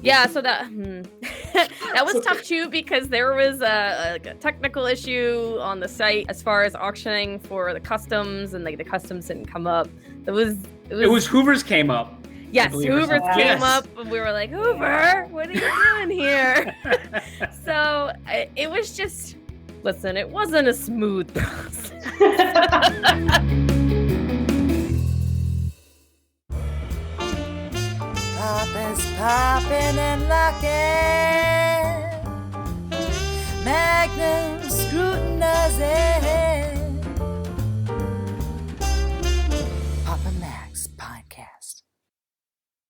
Yeah, so that that was tough too because there was a technical issue on the site as far as auctioning for the customs, and like the customs didn't come up. It was Hoover's came up. Yes, Hoover's came up, and we were like, Hoover, what are you doing here? So it was just, listen, it wasn't a smooth process. Papa's popping and locking, Magnum scrutinizing. Papa Mags Podcast.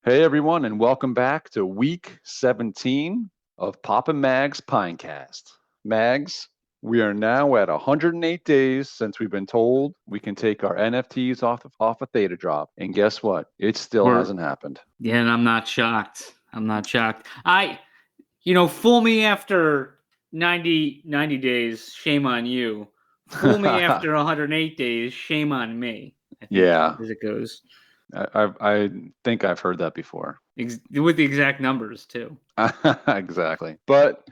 Hey everyone, and welcome back to week 17 of Papa Mags Pinecast. Mags, we are now at 108 days since we've been told we can take our NFTs off of Theta Drop, and guess what? It still hasn't happened. Yeah, and I'm not shocked. Fool me after 90 days, shame on you. Fool me after 108 days, shame on me. Yeah, as it goes. I think I've heard that before. With the exact numbers too. Exactly. But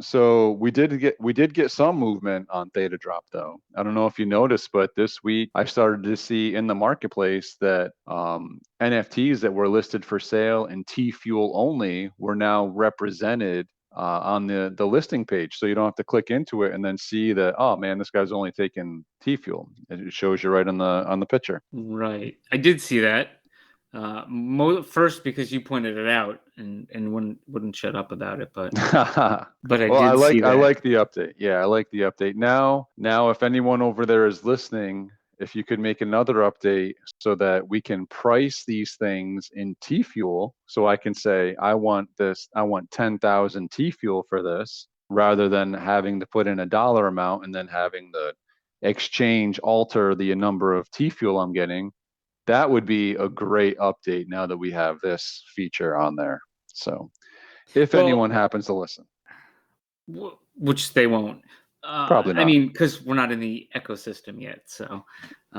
so we did get some movement on Theta Drop though. I don't know if you noticed, but this week I started to see in the marketplace that NFTs that were listed for sale in T Fuel only were now represented on the listing page. So you don't have to click into it and then see that, oh man, this guy's only taking T Fuel. It shows you right on the picture. Right. I did see that. First because you pointed it out and wouldn't shut up about it, but I like the update. Yeah, I like the update. Now if anyone over there is listening, if you could make another update so that we can price these things in T Fuel, so I can say I want 10,000 T Fuel for this, rather than having to put in a dollar amount and then having the exchange alter the number of T Fuel I'm getting. That would be a great update now that we have this feature on there. So if anyone happens to listen. Which they won't. Probably not. I mean, because we're not in the ecosystem yet. So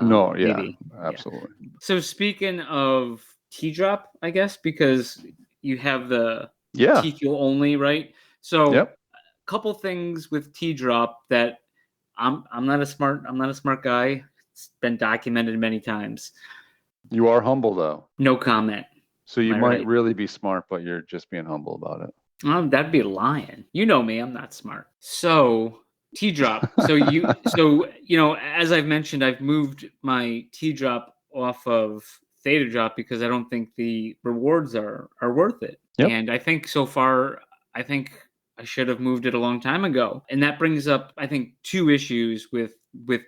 no, yeah, maybe. Absolutely. Yeah. So speaking of T-Drop, I guess, because you have the T-Fuel only, right? So a couple things with T-Drop that I'm not a smart guy. It's been documented many times. You are humble, though. No comment. So you might really be smart, but you're just being humble about it. That'd be lying. You know me. I'm not smart. So T-Drop. So as I've mentioned, I've moved my T-Drop off of Theta Drop because I don't think the rewards are worth it. Yep. And I think so far, I should have moved it a long time ago. And that brings up, I think, two issues with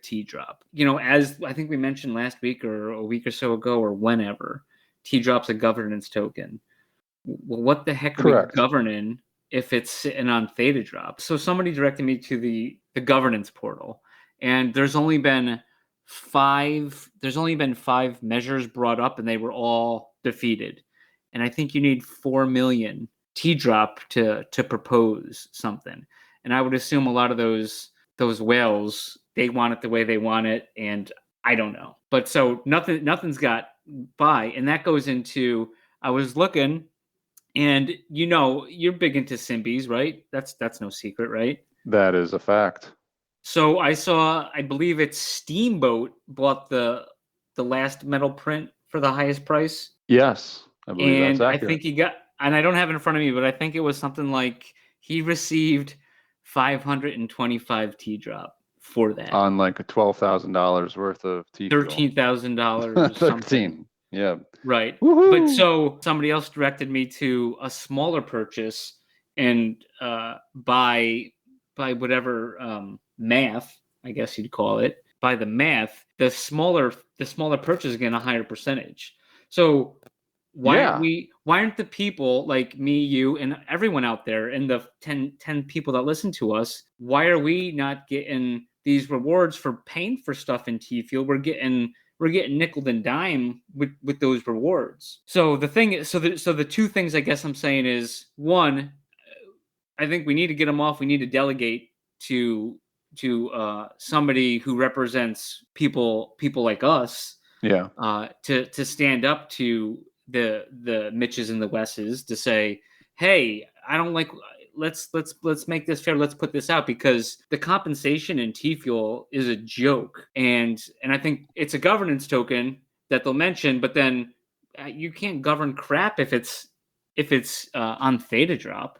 T-Drop. As I think we mentioned last week or a week or so ago or whenever, T-Drop's a governance token. Well, what the heck are we governing if it's sitting on Theta Drop? So somebody directed me to the governance portal, and there's only been five measures brought up, and they were all defeated. And I think you need 4 million T-Drop to propose something. And I would assume a lot of those whales, they want it the way they want it, and I don't know. But so nothing's got by, and that goes into, I was looking, and you're big into Symbies, right? That's no secret, right? That is a fact. So I saw, I believe it's Steamboat bought the last metal print for the highest price. Yes, I believe that's accurate. I think he got, and I don't have it in front of me, but I think it was something like he received 525 T-Drop for that. On like a $12,000 worth of T-Fuel. $13,000. 13. Yeah. Right. Woo-hoo! But so somebody else directed me to a smaller purchase and by whatever math, I guess you'd call it, by the math, the smaller purchase is getting a higher percentage. So why aren't the people like me, you, and everyone out there, and the 10 people that listen to us, why are we not getting these rewards for paying for stuff in T-Fuel? We're getting nickel and dime with those rewards. So the thing is, so the two things I guess I'm saying is, one, I think we need to get them off. We need to delegate to somebody who represents people like us. Yeah. To stand up to the Mitches and the Wesses to say, hey, I don't like. Let's make this fair. Let's put this out because the compensation in T Fuel is a joke, and I think it's a governance token that they'll mention, but then you can't govern crap if it's on Theta Drop.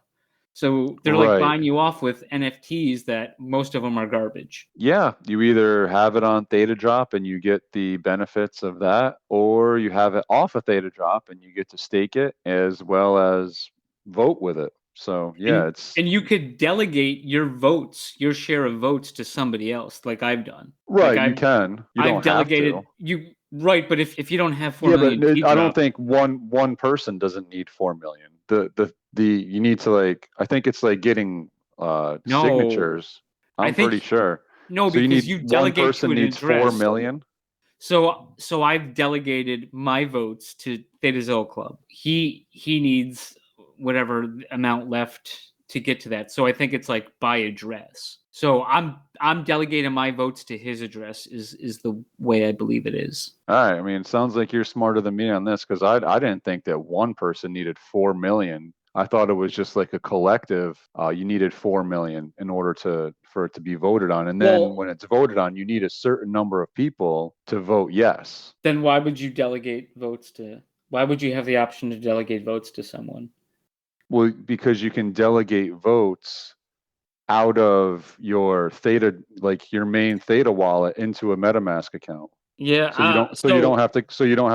So they're like buying you off with NFTs that most of them are garbage. Yeah, you either have it on Theta Drop and you get the benefits of that, or you have it off of Theta Drop and you get to stake it as well as vote with it. So yeah, and you could delegate your votes, your share of votes, to somebody else, like I've done. Right, like you can. You don't I've delegated have to. you. Right, but if you don't have 4 million, but I don't think one person doesn't need 4 million. The you need to I think it's like getting signatures. I'm pretty sure. No, so because you delegate one person to an needs address. 4 million. So I've delegated my votes to Theta Zilla Club. He needs whatever amount left to get to that. So I think it's like by address. So I'm delegating my votes to his address is the way I believe it is. All right. I mean, it sounds like you're smarter than me on this because I didn't think that one person needed 4 million. I thought it was just like a collective. You needed 4 million in order for it to be voted on. And then when it's voted on, you need a certain number of people to vote yes. Then why would you delegate votes to? Why would you have the option to delegate votes to someone? Well, because you can delegate votes out of your Theta, like your main Theta wallet, into a MetaMask account. Yeah. So you don't have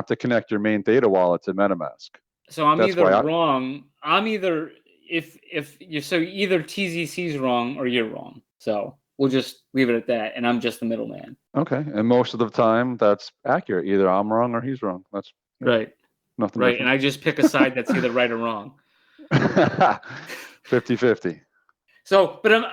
to connect your main Theta wallet to MetaMask. So I'm either wrong. I'm either either TZC's wrong or you're wrong. So we'll just leave it at that, and I'm just the middleman. Okay, and most of the time that's accurate. Either I'm wrong or he's wrong. That's right. Nothing. Right, different. and I just pick a side that's either right or wrong. 50-50. So, but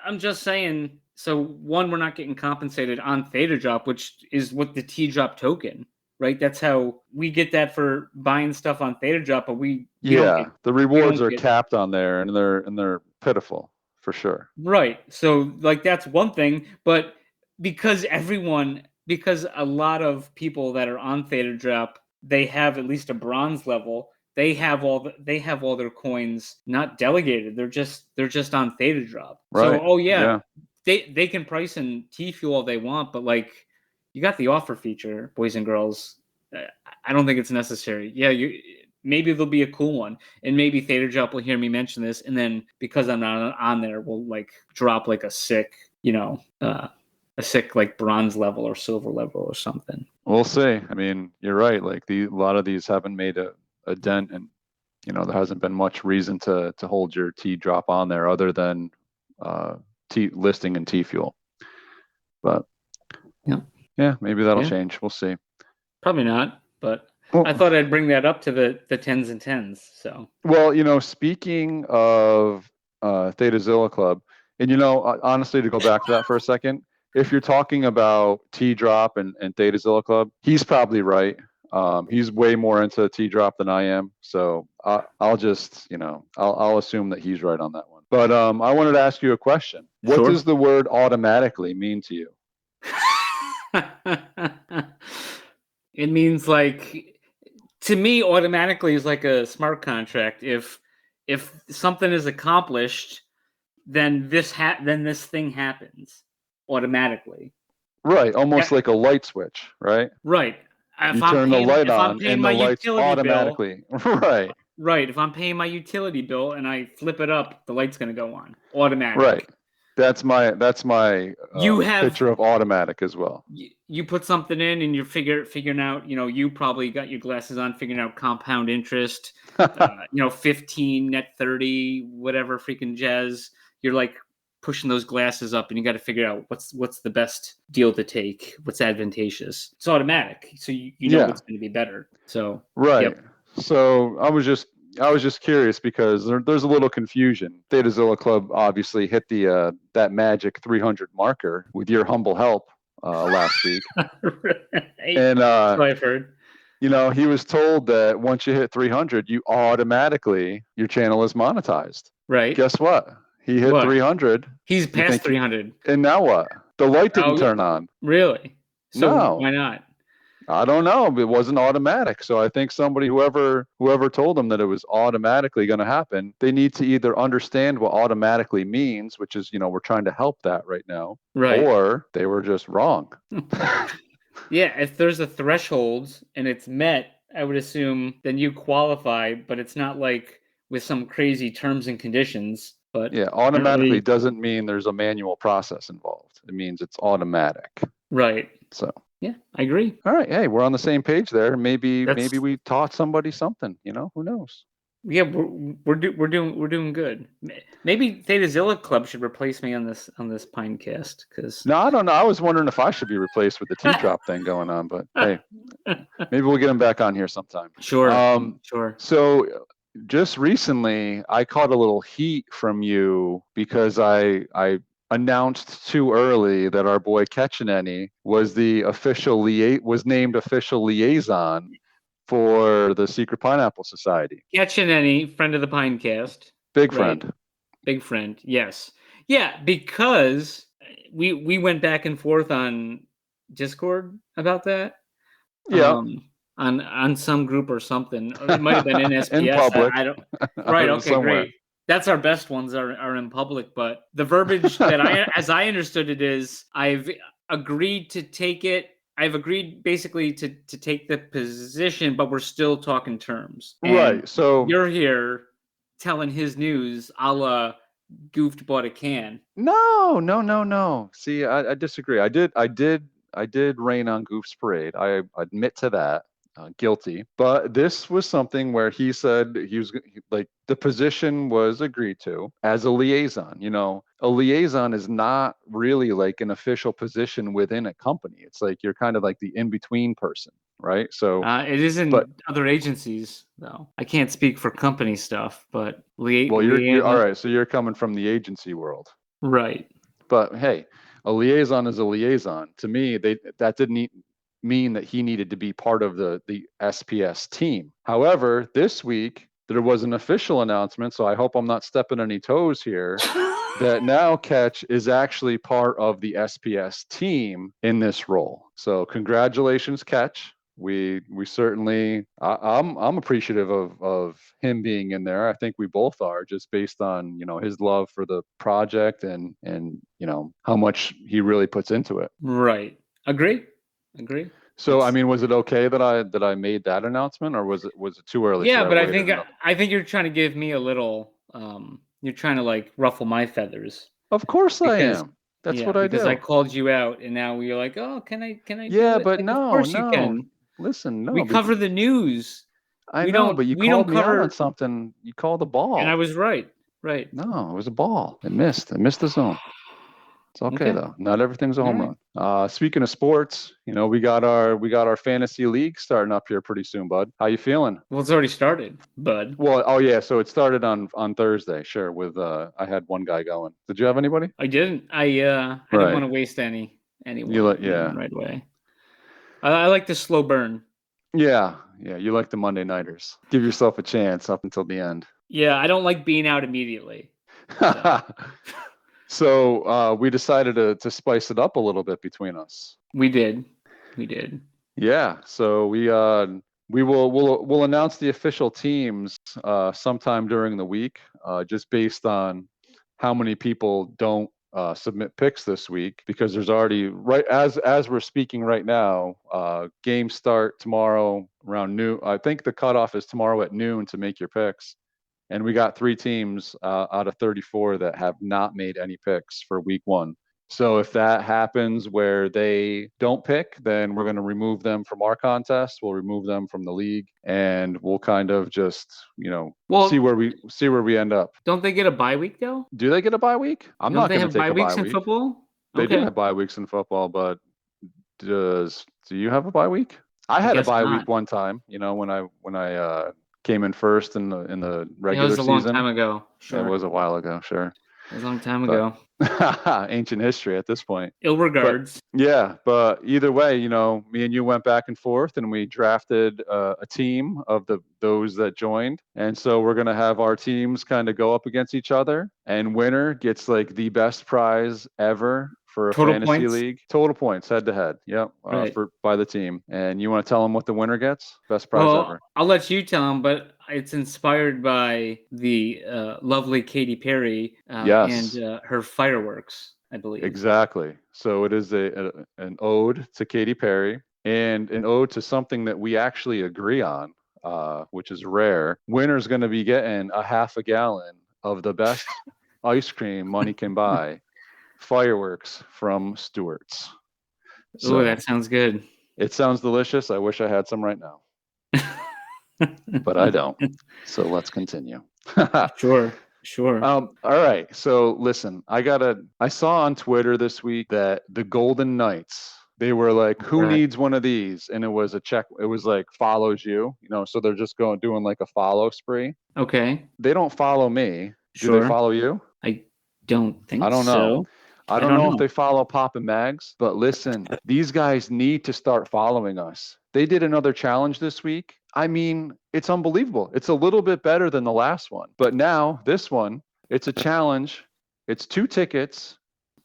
I'm just saying. So one, we're not getting compensated on Theta Drop, which is what the T Drop token. Right, that's how we get that for buying stuff on Theta Drop, but the rewards are capped on there, and they're pitiful for sure. Right, so like that's one thing, but because a lot of people that are on Theta Drop, they have at least a bronze level. They have all their coins not delegated. They're just on Theta Drop. Right. So they can price in T Fuel all they want, but like. You got the offer feature, boys and girls. I don't think it's necessary. Yeah, maybe there'll be a cool one, and maybe Theta Drop will hear me mention this, and then because I'm not on there, we'll like drop like a sick, like bronze level or silver level or something. We'll see. I mean, you're right. Like a lot of these haven't made a dent, and there hasn't been much reason to hold your T Drop on there other than listing in T Fuel. But yeah, maybe that'll change. We'll see. Probably not, but I thought I'd bring that up to the 10s and 10s. So speaking of Theta Zilla Club, and honestly, to go back to that for a second, if you're talking about T Drop and Theta Zilla Club, he's probably right. He's way more into T Drop than I am, so I'll just I'll assume that he's right on that one. But I wanted to ask you a question. What does the word automatically mean to you? It means to me, automatically is like a smart contract. If something is accomplished, then this thing happens automatically. Right, almost like a light switch, right? Right. You turn the light on and the light's automatically. Right. Right. If I'm paying my utility bill and I flip it up, the light's going to go on automatically. Right. That's my picture of automatic as well. You put something in and you're figuring out, you probably got your glasses on, figuring out compound interest, 15, net 30, whatever freaking jazz. You're like pushing those glasses up and you got to figure out what's the best deal to take, what's advantageous. It's automatic. So you know what's going to be better. So, right. Yep. So I was just curious because there's a little confusion. Theta Zilla Club obviously hit the that magic 300 marker with your humble help last week. And I've heard. He was told that once you hit 300, your channel is monetized. Right. Guess what? He hit 300. He's past 300. And now what? The light didn't turn on. Really? So no. Why not? I don't know. It wasn't automatic. So I think whoever told them that it was automatically going to happen, they need to either understand what automatically means, which is, we're trying to help that right now, Right. or they were just wrong. Yeah, if there's a threshold and it's met, I would assume then you qualify, but it's not like with some crazy terms and conditions. But Yeah, automatically apparently- doesn't mean there's a manual process involved. It means it's automatic. right. So, Yeah, I agree. all right, hey, we're on the same page there. Maybe That's- we taught somebody something. Who knows? Yeah, we're doing good. Maybe Theta Zilla Club should replace me on this Pinecast because No, I don't know. I was wondering if I should be replaced with the T-drop thing going on, but hey, maybe we'll get him back on here sometime. sure, Sure. So just recently, I caught a little heat from you because I announced too early that our boy Ketchineni was was named official liaison for the Secret Pineapple Society. Ketchineni, friend of the Pinecast. Big Right. friend. Big friend, yes. Yeah, because we went back and forth on Discord about that. Yeah. On some group or something. Or it might have been in SPS. In public. I don't. Right. Okay. Somewhere. Great. That's our best ones are in public. But the verbiage that as I understood it is, I've agreed to take it. I've agreed basically to take the position, but we're still talking terms. And Right. So you're here telling his news a la Goofed bought a can. No. See, I disagree. I did rain on Goof's parade. I admit to that. Guilty. But this was something where he said the position was agreed to as a liaison. A liaison is not really like an official position within a company. It's like you're kind of like the in-between person, right? So It is in other agencies, though. I can't speak for company stuff, but you're all right. So you're coming from the agency world, right? But hey, a liaison is a liaison. To me, that didn't mean that he needed to be part of the SPS team. However, this week there was an official announcement, so I hope I'm not stepping any toes here, that now Ketch is actually part of the SPS team in this role. So congratulations, Ketch. We certainly I'm appreciative of him being in there. I think we both are, just based on his love for the project and how much he really puts into it. Right. Agree. So I mean, was it okay that I made that announcement, or was it too early? Yeah, but I think you're trying to give me a little. You're trying to like ruffle my feathers. Of course I am. That's what I do. Because I called you out, and now you're like, oh, can I? Yeah, do it? but Like, no, of course you can. Listen, no. We cover the news. I we know, don't- but you we called don't me out cover- on something. You called the ball. And I was right. Right. No, it was a ball. It missed the zone. It's okay, Okay. though. Not everything's a home All run. Speaking of sports, we got our fantasy league starting up here pretty soon, bud. How you feeling? Well, it's already started, bud. Well, oh yeah, so it started on Thursday, sure. With I had one guy going. Did you have anybody? I didn't. I didn't Right. want to waste anyone yeah. right away. I like the slow burn. Yeah. You like the Monday nighters. Give yourself a chance up until the end. Yeah, I don't like being out immediately. So we decided to spice it up a little bit between us. We did. Yeah. So we'll announce the official teams sometime during the week, just based on how many people don't submit picks this week, because there's already as we're speaking right now, games start tomorrow around noon. I think the cutoff is tomorrow at noon to make your picks. And we got 3 teams out of 34 that have not made any picks for week 1. So if that happens where they don't pick, then we're going to remove them from our contest. We'll remove them from the league, and we'll kind of just, see where we end up. Don't they get a bye week though? Do they get a bye week? I'm Don't not they going to have take bye a weeks bye in week. football? They Okay. do have bye weeks in football, but do you have a bye week? I had a guess bye not. week one time, when I came in first in the It regular was a long season. time ago. Sure. It was a while ago, sure. It was a long time But- ago. Ancient history at this point. Ill regards. Yeah, but either way, me and you went back and forth, and we drafted a team of those that joined, and so we're gonna have our teams kind of go up against each other, and winner gets like the best prize ever for a Total fantasy points? league. Total points, head to head. Yep, Right. by the team. And you want to tell them what the winner gets? Best prize Well, ever. I'll let you tell them, but it's inspired by the lovely Katy Perry Yes. and her fireworks, I believe. Exactly. So it is an ode to Katy Perry and an ode to something that we actually agree on, which is rare. Winner's going to be getting a half a gallon of the best ice cream money can buy, fireworks from Stewart's. Oh, that sounds good. It sounds delicious. I wish I had some right now, but I don't. So let's continue. Sure. All right. So listen, I saw on Twitter this week that the Golden Knights, they were like, who Right. needs one of these? And it was it was like follows you, so they're just doing like a follow spree. Okay. They don't follow me. Do Sure. they follow you? I don't think I don't know. so. I don't know if they follow Pop and Mags, but listen, these guys need to start following us. They did another challenge this week. I mean, it's unbelievable. It's a little bit better than the last one. But now, this one, it's a challenge. It's 2 tickets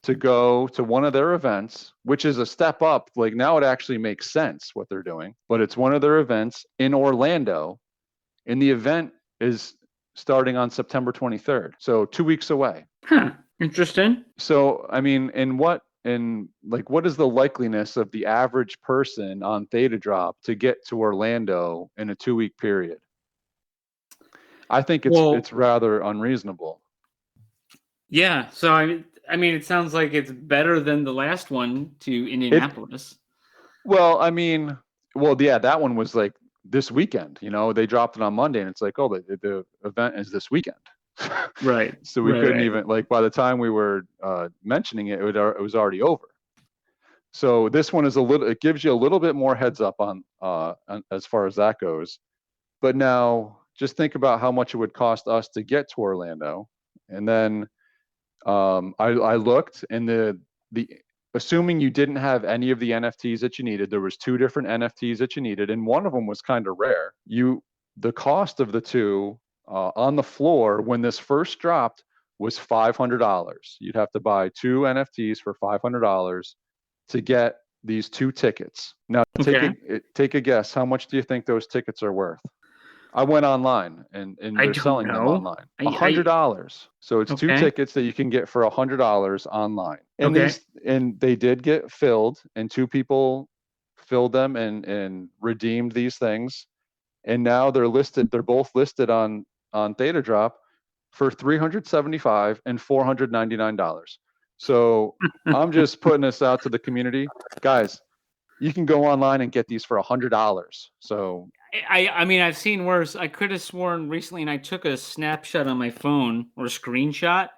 to go to one of their events, which is a step up. Like now it actually makes sense what they're doing. But it's one of their events in Orlando. And the event is starting on September 23rd. So 2 weeks away. Huh. Interesting. So, I mean, what is the likeliness of the average person on Theta Drop to get to Orlando in a 2-week period? I think it's rather unreasonable. Yeah. So I mean, it sounds like it's better than the last one to Indianapolis. That one was like this weekend. They dropped it on Monday, and it's like, oh, the event is this weekend. Right. So we couldn't even, like, by the time we were mentioning it, it was already over. So this one is it gives you a little bit more heads up on as far as that goes. But now just think about how much it would cost us to get to Orlando. And then I looked, and the assuming you didn't have any of the NFTs that you needed, there was 2 different NFTs that you needed, and one of them was kind of rare. The cost of the 2 on the floor when this first dropped was $500. You'd have to buy 2 NFTs for $500 to get these 2 tickets. Now, take a guess. How much do you think those tickets are worth? I went online and they're selling them online. $100. So it's 2 tickets that you can get for $100 online. And and they did get filled, and 2 people filled them and redeemed these things. And now they're both listed on Theta Drop for $375 and $499. So I'm just putting this out to the community, guys. You can go online and get these for $100. So I mean, I've seen worse. I could have sworn recently, and I took a snapshot on my phone or a screenshot,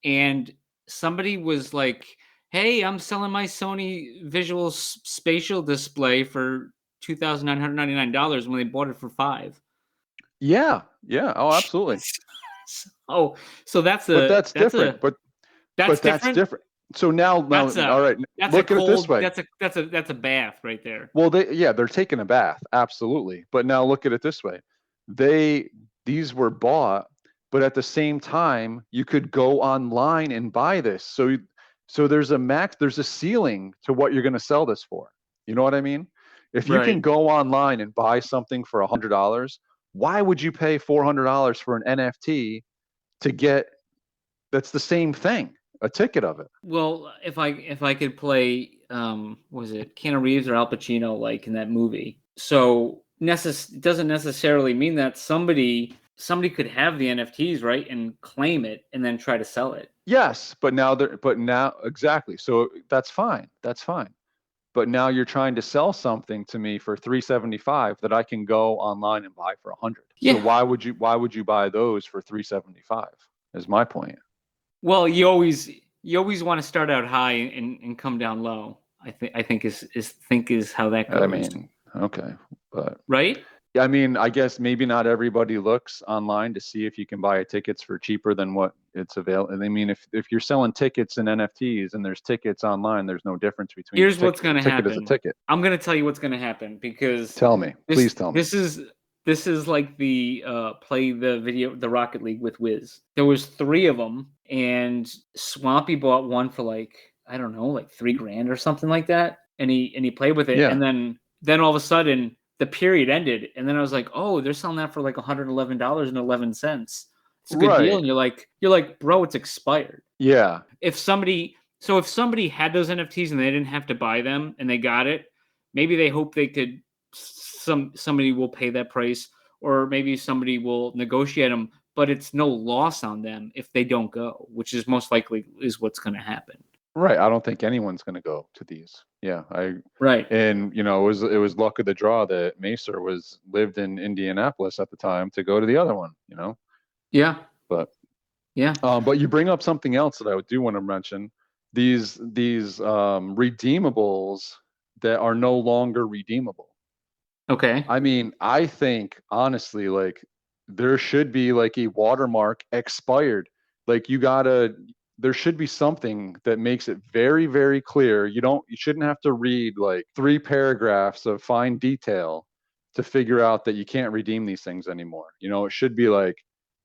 and somebody was like, "Hey, I'm selling my Sony Visual Spatial display for $2,999 when they bought it for $5." Yeah. Oh, absolutely. So that's different. That's different. So now, all right. Look at it this way. That's a bath right there. Well, they're taking a bath, absolutely. But now look at it this way. These were bought, but at the same time, you could go online and buy this. So there's a ceiling to what you're going to sell this for. You know what I mean? If you can go online and buy something for $100, why would you pay $400 for an NFT to get? That's the same thing. A ticket of it. Well, if I could play, was it Keanu Reeves or Al Pacino, like in that movie? So it doesn't necessarily mean that somebody could have the NFTs, right, and claim it and then try to sell it. Yes, but now exactly. So that's fine. But now you're trying to sell something to me for $375 that I can go online and buy for $100. Yeah. So why would you buy those for $375? Is my point. Well, you always want to start out high and come down low. I think is how that goes. I mean, okay, but right. I mean, I guess maybe not everybody looks online to see if you can buy tickets for cheaper than what it's available. And I mean, if you're selling tickets and NFTs and there's tickets online, there's no difference between. Here's what's going to happen. Ticket is a ticket. I'm going to tell you what's going to happen because. Tell me, please tell me. This is like the play the video, the Rocket League with Wiz. There was 3 of them, and Swampy bought one for like I don't know, like $3,000 or something like that. And he played with it. Yeah. And then all of a sudden the period ended. And then I was like, oh, they're selling that for like $111.11. It's a good Right. deal. And you're like, bro, it's expired. Yeah. If somebody had those NFTs and they didn't have to buy them and they got it, maybe they hope they could, somebody will pay that price, or maybe somebody will negotiate them, but it's no loss on them if they don't go, which is most likely is what's going to happen. Right. I don't think anyone's going to go to these. Yeah. Right. And it was luck of the draw that Macer lived in Indianapolis at the time to go to the other one, Yeah. But yeah. But you bring up something else that I do want to mention. These redeemables that are no longer redeemable. Okay. I mean, I think honestly, like there should be like a watermark expired. Like there should be something that makes it very, very clear. You shouldn't have to read like 3 paragraphs of fine detail to figure out that you can't redeem these things anymore. It should be like,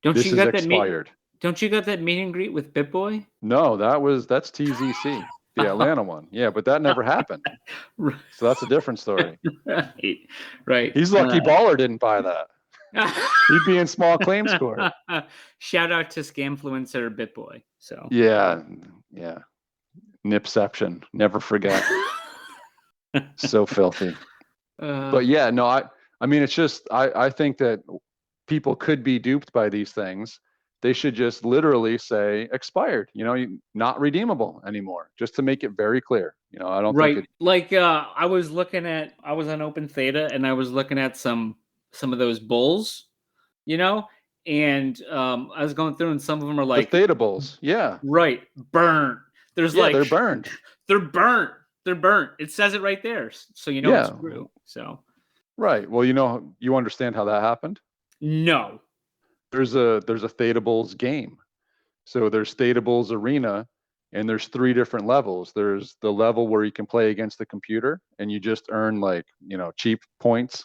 this is expired. Don't you got that meet and greet with BitBoy? No, that's TZC, the Atlanta one. Yeah, but that never happened. So that's a different story. Right. He's lucky Baller didn't buy that. He'd be in small claims court. Shout out to Scamfluencer BitBoy. So yeah. Nipception. Never forget. So filthy. But yeah, no, I mean, it's just I think that people could be duped by these things. They should just literally say expired, not redeemable anymore, just to make it very clear. I don't think I was on Open Theta and I was looking at some of those bulls, and I was going through and some of them are like the Theta bulls. Yeah. Right. Burnt. They're burned. They're burnt. They're burnt. It says it right there. So it's true. So right. Well, you understand how that happened? No. There's a Theta Bulls game. So there's Theta Bulls Arena, and there's 3 different levels. There's the level where you can play against the computer and you just earn like, cheap points.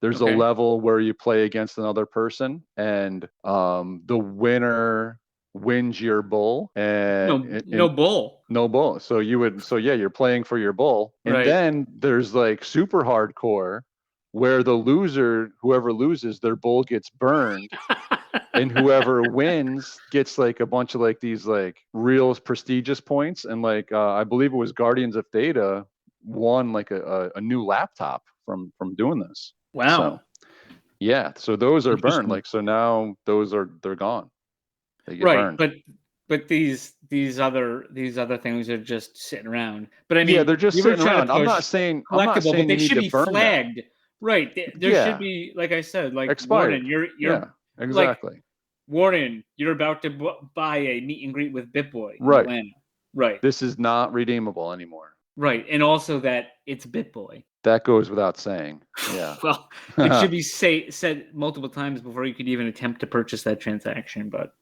There's a level where you play against another person and the winner wins your bull. And no bull. No bull. So you're playing for your bull. And then there's like super hardcore where whoever loses, their bull gets burned. And whoever wins gets like a bunch of like these like real prestigious points. And like I believe it was Guardians of Theta won like a new laptop from doing this. Wow. So, yeah. So those are burned. Like so now they're gone. They get burned. But these other things are just sitting around. But I mean, yeah, they're just sitting around. I'm not saying but they you should need to burn flagged. them. Right. There should be, like I said, like expired. Warden, you're exactly. Like, Warden, you're about to buy a meet and greet with BitBoy. Right. Atlanta. Right. This is not redeemable anymore. Right. And also that it's BitBoy. That goes without saying. Yeah. Well, it should be said multiple times before you could even attempt to purchase that transaction. But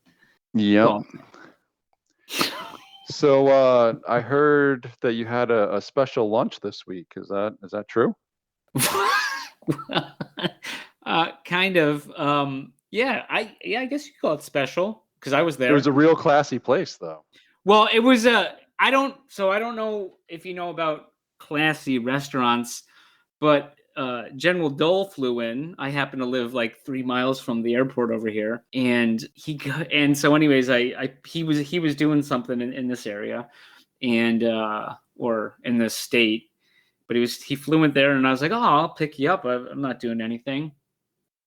yeah. Well. So I heard that you had a special lunch this week. Is that true? Kind of. Yeah, I guess you could call it special because I was there. It was a real classy place, though. Well, it was I don't know if you know about classy restaurants, but General Dole flew in. I happen to live like 3 miles from the airport over here, and so anyways, he was doing something in this area, and or in this state, but he flew in there, and I was like, oh, I'll pick you up. I'm not doing anything,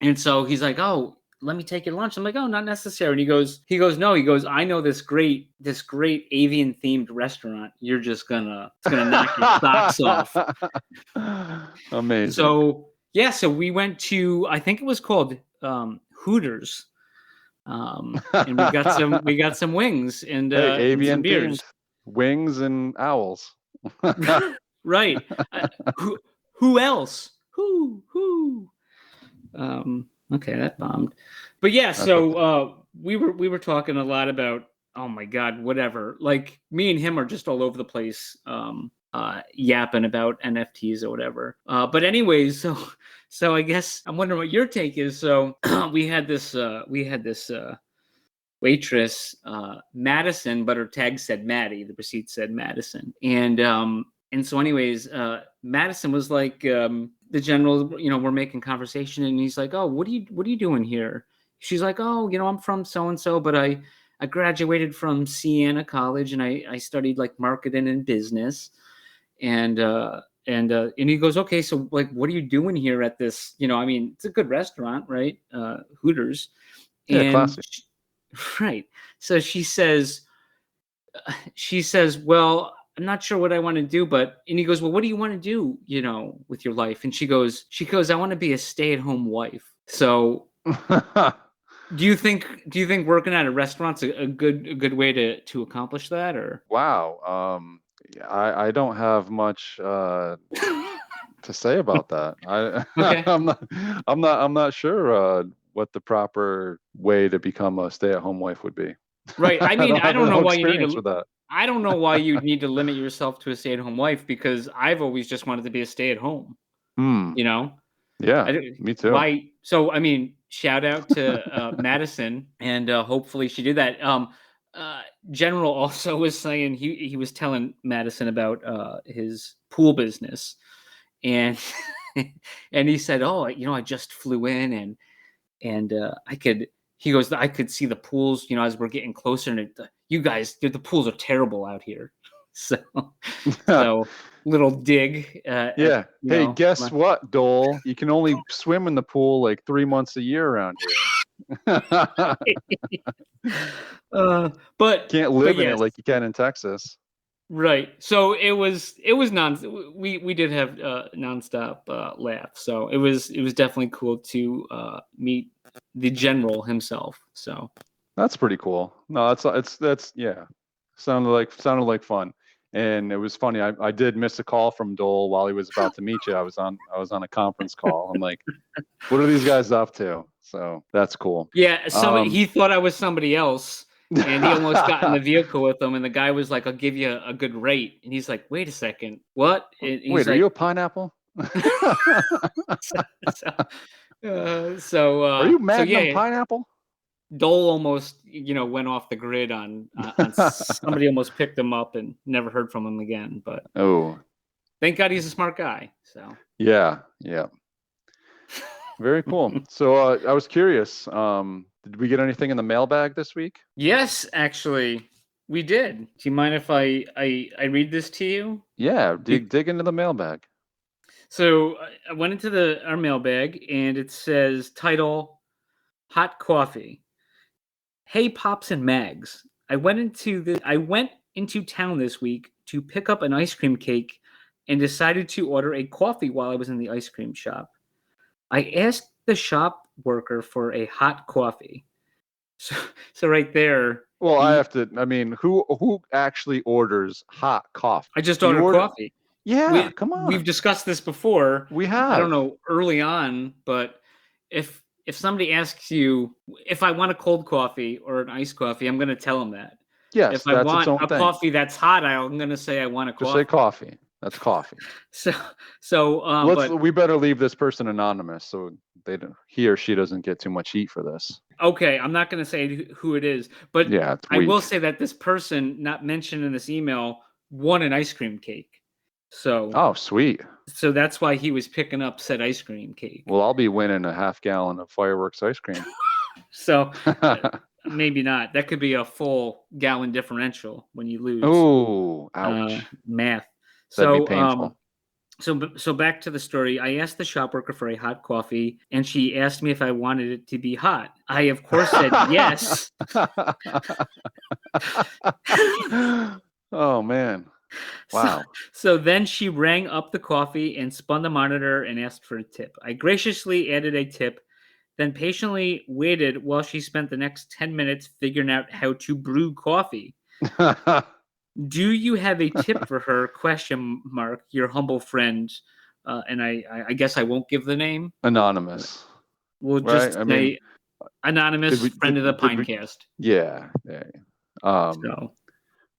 and so he's like, oh, let me take your lunch. I'm like, oh, not necessary. And he goes, no, I know this great avian themed restaurant. You're just it's gonna knock your socks off. Amazing. So we went to, I think it was called Hooters. And we got some wings and avian some beers. Themed. Wings and owls. Right. Who else? Who? Okay, that bombed. But yeah, so we were talking a lot about, oh my God, whatever. Like me and him are just all over the place, yapping about NFTs or whatever. But anyways, so I guess I'm wondering what your take is. So we had this waitress, Madison, but her tag said Maddie. The receipt said Madison. And so anyways, Madison was like, the general, we're making conversation, and he's like, oh, what are you doing here? She's like, oh, I'm from so-and-so, but I graduated from Siena College, and I studied like marketing and business. And he goes, okay, so like, what are you doing here at this? It's a good restaurant, right? Hooters. Yeah, classic. Right. So she says, well, I'm not sure what I want to do, and he goes, well, what do you want to do, with your life? And she goes, I want to be a stay-at-home wife. So do you think working at a restaurant's a good way to accomplish that, or? Wow. I don't have much to say about that. Okay. I'm not sure what the proper way to become a stay-at-home wife would be. Right. I mean, I don't know why you need with that. I don't know why you need to limit yourself to a stay-at-home wife, because I've always just wanted to be a stay-at-home. Yeah, me too. Why? So, shout out to Madison, and hopefully she did that. General also was saying he was telling Madison about his pool business, and and he said, oh, I just flew in, and I could see the pools, as we're getting closer, and you guys, the pools are terrible out here. So little dig. Yeah. Hey, guess what, Dole? You can only swim in the pool like 3 months a year around here. But can't live in it like you can in Texas. Right. So it was we did have nonstop laugh. So it was definitely cool to meet the general himself. So that's pretty cool. No, that's yeah. Sounded like fun. And it was funny. I did miss a call from Dole while he was about to meet you. I was on a conference call. I'm like, what are these guys up to? So that's cool. Yeah. He thought I was somebody else, and he almost got in the vehicle with him. And the guy was like, "I'll give you a good rate." And he's like, "Wait a second, what?" Wait, are you a pineapple? Are you Magnum pineapple? Dole almost, went off the grid on somebody almost picked him up and never heard from him again. But thank God he's a smart guy. So yeah, very cool. So I was curious. Did we get anything in the mailbag this week? Yes, actually, we did. Do you mind if I read this to you? Yeah, dig into the mailbag. So I went into our mailbag, and it says, title, Hot Coffee. Hey, Pops and Mags. I went into town this week to pick up an ice cream cake and decided to order a coffee while I was in the ice cream shop. I asked the shop worker for a hot coffee. So right there. Well, I have to. Who actually orders hot coffee? I just ordered coffee. Yeah, come on. We've discussed this before. We have. I don't know, early on, but if somebody asks you if I want a cold coffee or an iced coffee, I'm going to tell them that. Yes, if I want a coffee that's hot, I'm going to say I want a coffee. Just say coffee. That's coffee. We better leave this person anonymous so he or she doesn't get too much heat for this. Okay, I'm not going to say who it is, but yeah, I will say that this person not mentioned in this email won an ice cream cake. So sweet. So that's why he was picking up said ice cream cake. Well, I'll be winning a half gallon of fireworks ice cream. So maybe not. That could be a full gallon differential when you lose. Oh, ouch. Math. That'd be painful. So back to the story. I asked the shop worker for a hot coffee, and she asked me if I wanted it to be hot. I, of course, said yes. Oh, man. Wow. So then she rang up the coffee and spun the monitor and asked for a tip. I graciously added a tip, then patiently waited while she spent the next 10 minutes figuring out how to brew coffee. Do you have a tip for her? ? Your humble friend. And I guess I won't give the name. Anonymous. We'll just say anonymous friend of the Pinecast. Yeah.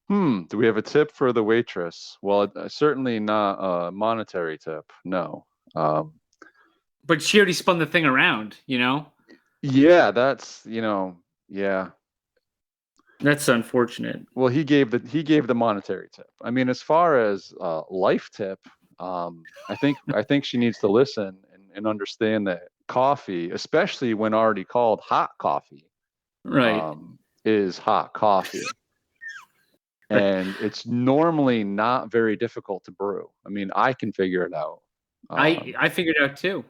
Do we have a tip for the waitress? Well, certainly not a monetary tip. No. But she already spun the thing around, Yeah, that's, yeah. That's unfortunate. Well, he gave the monetary tip. I mean, as far as life tip, I think she needs to listen and understand that coffee, especially when already called hot coffee, Right. is hot coffee. And it's normally not very difficult to brew. I mean, I can figure it out. I figured it out too.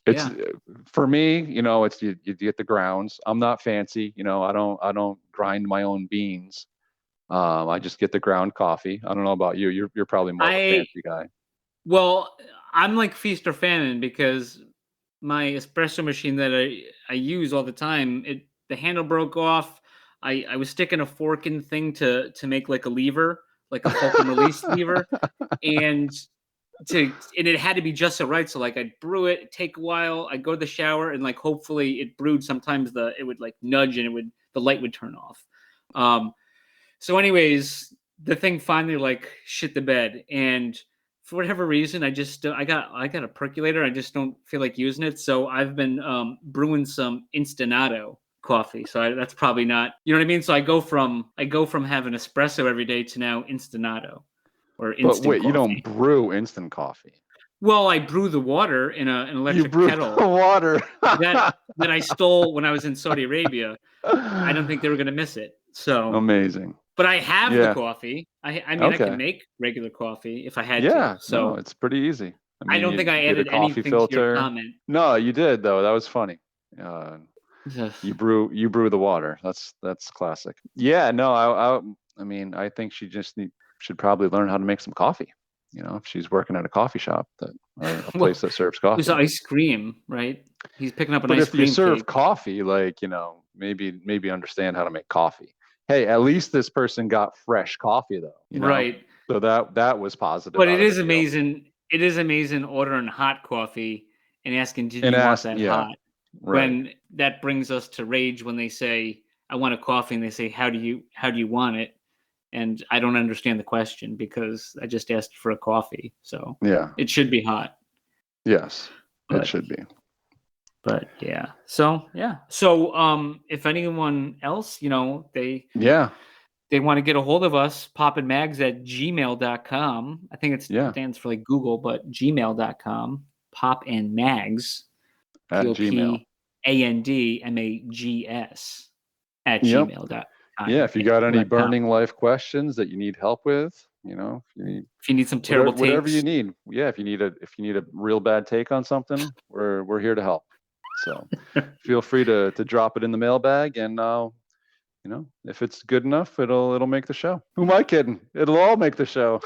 It's for me, it's you get the grounds. I'm not fancy, I don't grind my own beans. I just get the ground coffee. I don't know about you. You're probably more of a fancy guy. Well, I'm like feast or famine because my espresso machine that I use all the time, the handle broke off. I was sticking a fork in the thing to make like a lever, like a Fulcrum release lever, and it had to be just so right. So like I'd brew it, take a while, I'd go to the shower, and like hopefully it brewed. Sometimes it would like nudge and the light would turn off. So anyways, the thing finally like shit the bed, and for whatever reason, I got a percolator. I just don't feel like using it. So I've been brewing some Instanato coffee. So that's probably not, you know what I mean? So I go from having espresso every day to now Instanato or instant But wait, coffee. you don't brew instant coffee. Well, I brew the water in an electric kettle. The water that I stole when I was in Saudi Arabia. I don't think they were going to miss it. So amazing. But I have the coffee. I mean, Okay. I can make regular coffee if I had Yeah, to. So no, it's pretty easy. I don't think I added anything to your comment. No, you did though. That was funny. You brew the water. That's classic. Yeah, no, I mean, I think she just should probably learn how to make some coffee. If she's working at a coffee shop or a place that serves coffee. There's ice cream, right? He's picking up an But ice cream. if you serve cake. coffee, like, maybe understand how to make coffee. Hey, at least this person got fresh coffee though. Right. So that was positive. But it is amazing. It is amazing ordering hot coffee and asking, did you want that hot? Right. When that brings us to rage when they say, I want a coffee, and they say, how do you want it? And I don't understand the question because I just asked for a coffee. So yeah, it should be hot. Yes, it should be. But yeah. So yeah. So if anyone else, they want to get a hold of us, popandmags@gmail.com. I think it stands for like Google, but gmail.com. popandmags at Gmail. POPANDMAGS at gmail.com. Yeah, if you got any burning life questions that you need help with, if you need some terrible takes, whatever you need. Yeah, if you need a real bad take on something, we're here to help. So feel free to drop it in the mailbag, and if it's good enough, it'll make the show. Who am I kidding? It'll all make the show.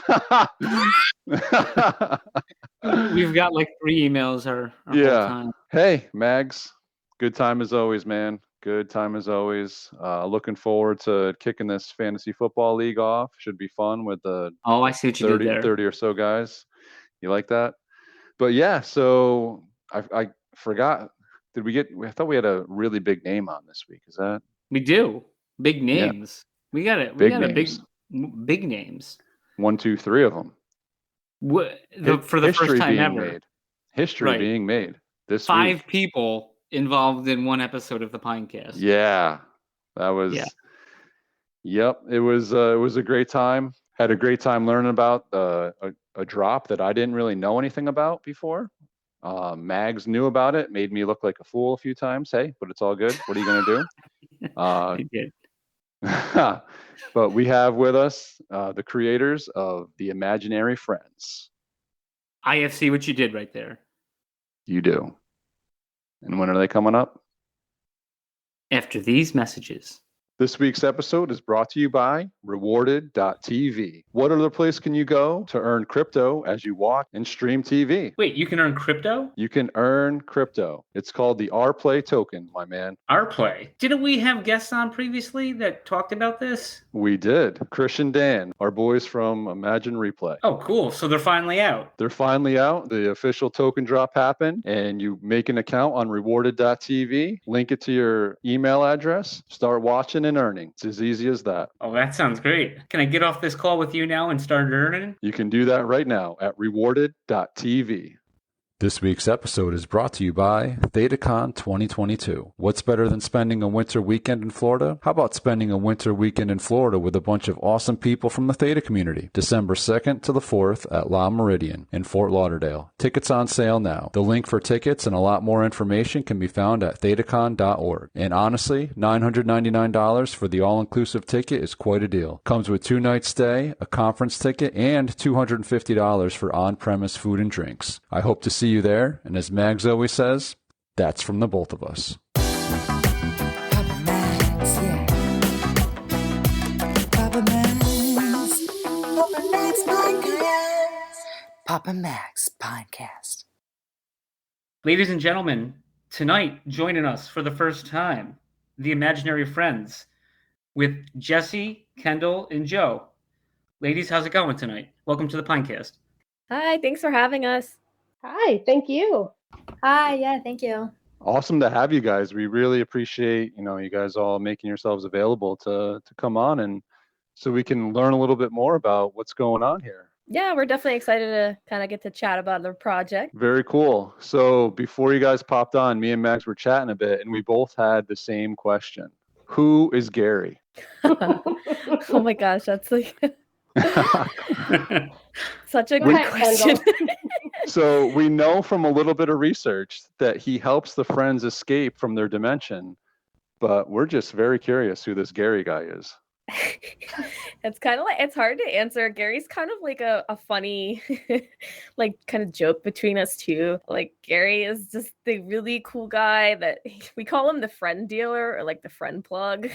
We've got like 3 emails our whole time. Hey, Mags, good time as always, man. Good time as always. Looking forward to kicking this fantasy football league off. Should be fun with the I see what you did there. 30 or so guys. You like that? But yeah, so I forgot. I thought we had a really big name on this week. Is that? We do. Big names. Yeah. We got it. We got big names. 1, 2, 3 of them. For the first time ever. Made. History being made. This 5 week. people involved in one episode of the Pinecast. Yeah. That was Yep. It was a great time. Had a great time learning about a drop that I didn't really know anything about before. Mags knew about it, made me look like a fool a few times. Hey, but it's all good. What are you gonna do? He did. But we have with us the creators of the Imaginary Friends. I see what you did right there. You do. And when are they coming up? After these messages. This week's episode is brought to you by Rewarded.tv. What other place can you go to earn crypto as you watch and stream TV? Wait, you can earn crypto? You can earn crypto. It's called the RPlay token, my man. RPlay. Didn't we have guests on previously that talked about this? We did. Chris and Dan, our boys from Imagine Replay. Oh, cool. So they're finally out. They're finally out. The official token drop happened, and you make an account on Rewarded.tv, link it to your email address, start watching and earning. It's as easy as that. Oh, that sounds great. Can I get off this call with you now and start earning? You can do that right now at Rewarded.tv. This week's episode is brought to you by ThetaCon 2022. What's better than spending a winter weekend in Florida? How about spending a winter weekend in Florida with a bunch of awesome people from the Theta community? December 2nd to the 4th at La Meridian in Fort Lauderdale. Tickets on sale now. The link for tickets and a lot more information can be found at ThetaCon.org. And honestly, $999 for the all-inclusive ticket is quite a deal. Comes with 2-night stay, a conference ticket, and $250 for on-premise food and drinks. I hope to see you there, and as Mags always says, that's from the both of us. Papa Max, yeah. Papa Max. Papa Max Podcast. Papa Max Podcast. Ladies and gentlemen, tonight joining us for the first time, the Imaginary Friends, with Jesse, Kendall, and Joe. Ladies, how's it going tonight? Welcome to the Pinecast. Hi, thanks for having us. Hi, thank you. Hi, yeah, thank you. Awesome to have you guys. We really appreciate, you guys all making yourselves available to come on, and so we can learn a little bit more about what's going on here. Yeah, we're definitely excited to kind of get to chat about the project. Very cool. So before you guys popped on, me and Max were chatting a bit, and we both had the same question. Who is Gary? Oh my gosh, that's like such a good question. So we know from a little bit of research that he helps the friends escape from their dimension, but we're just very curious who this Gary guy is. It's kind of like, it's hard to answer. Gary's kind of like a funny like kind of joke between us two. Like Gary is just the really cool guy that we call him the friend dealer, or like the friend plug.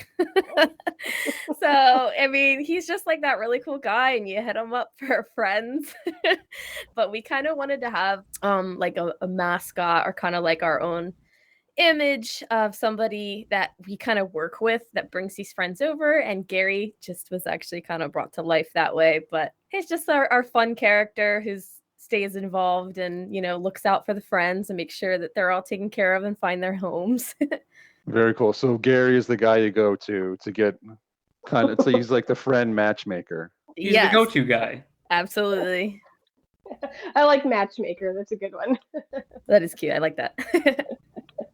So I mean, he's just like that really cool guy, and you hit him up for friends. But we kind of wanted to have like a mascot, or kind of like our own image of somebody that we kind of work with that brings these friends over, and Gary just was actually kind of brought to life that way. But he's just our fun character who stays involved and looks out for the friends and makes sure that they're all taken care of and find their homes. Very cool. So Gary is the guy you go to get kind of, so he's like the friend matchmaker. He's the go-to guy. Absolutely. I like Matchmaker. That's a good one. That is cute. I like that.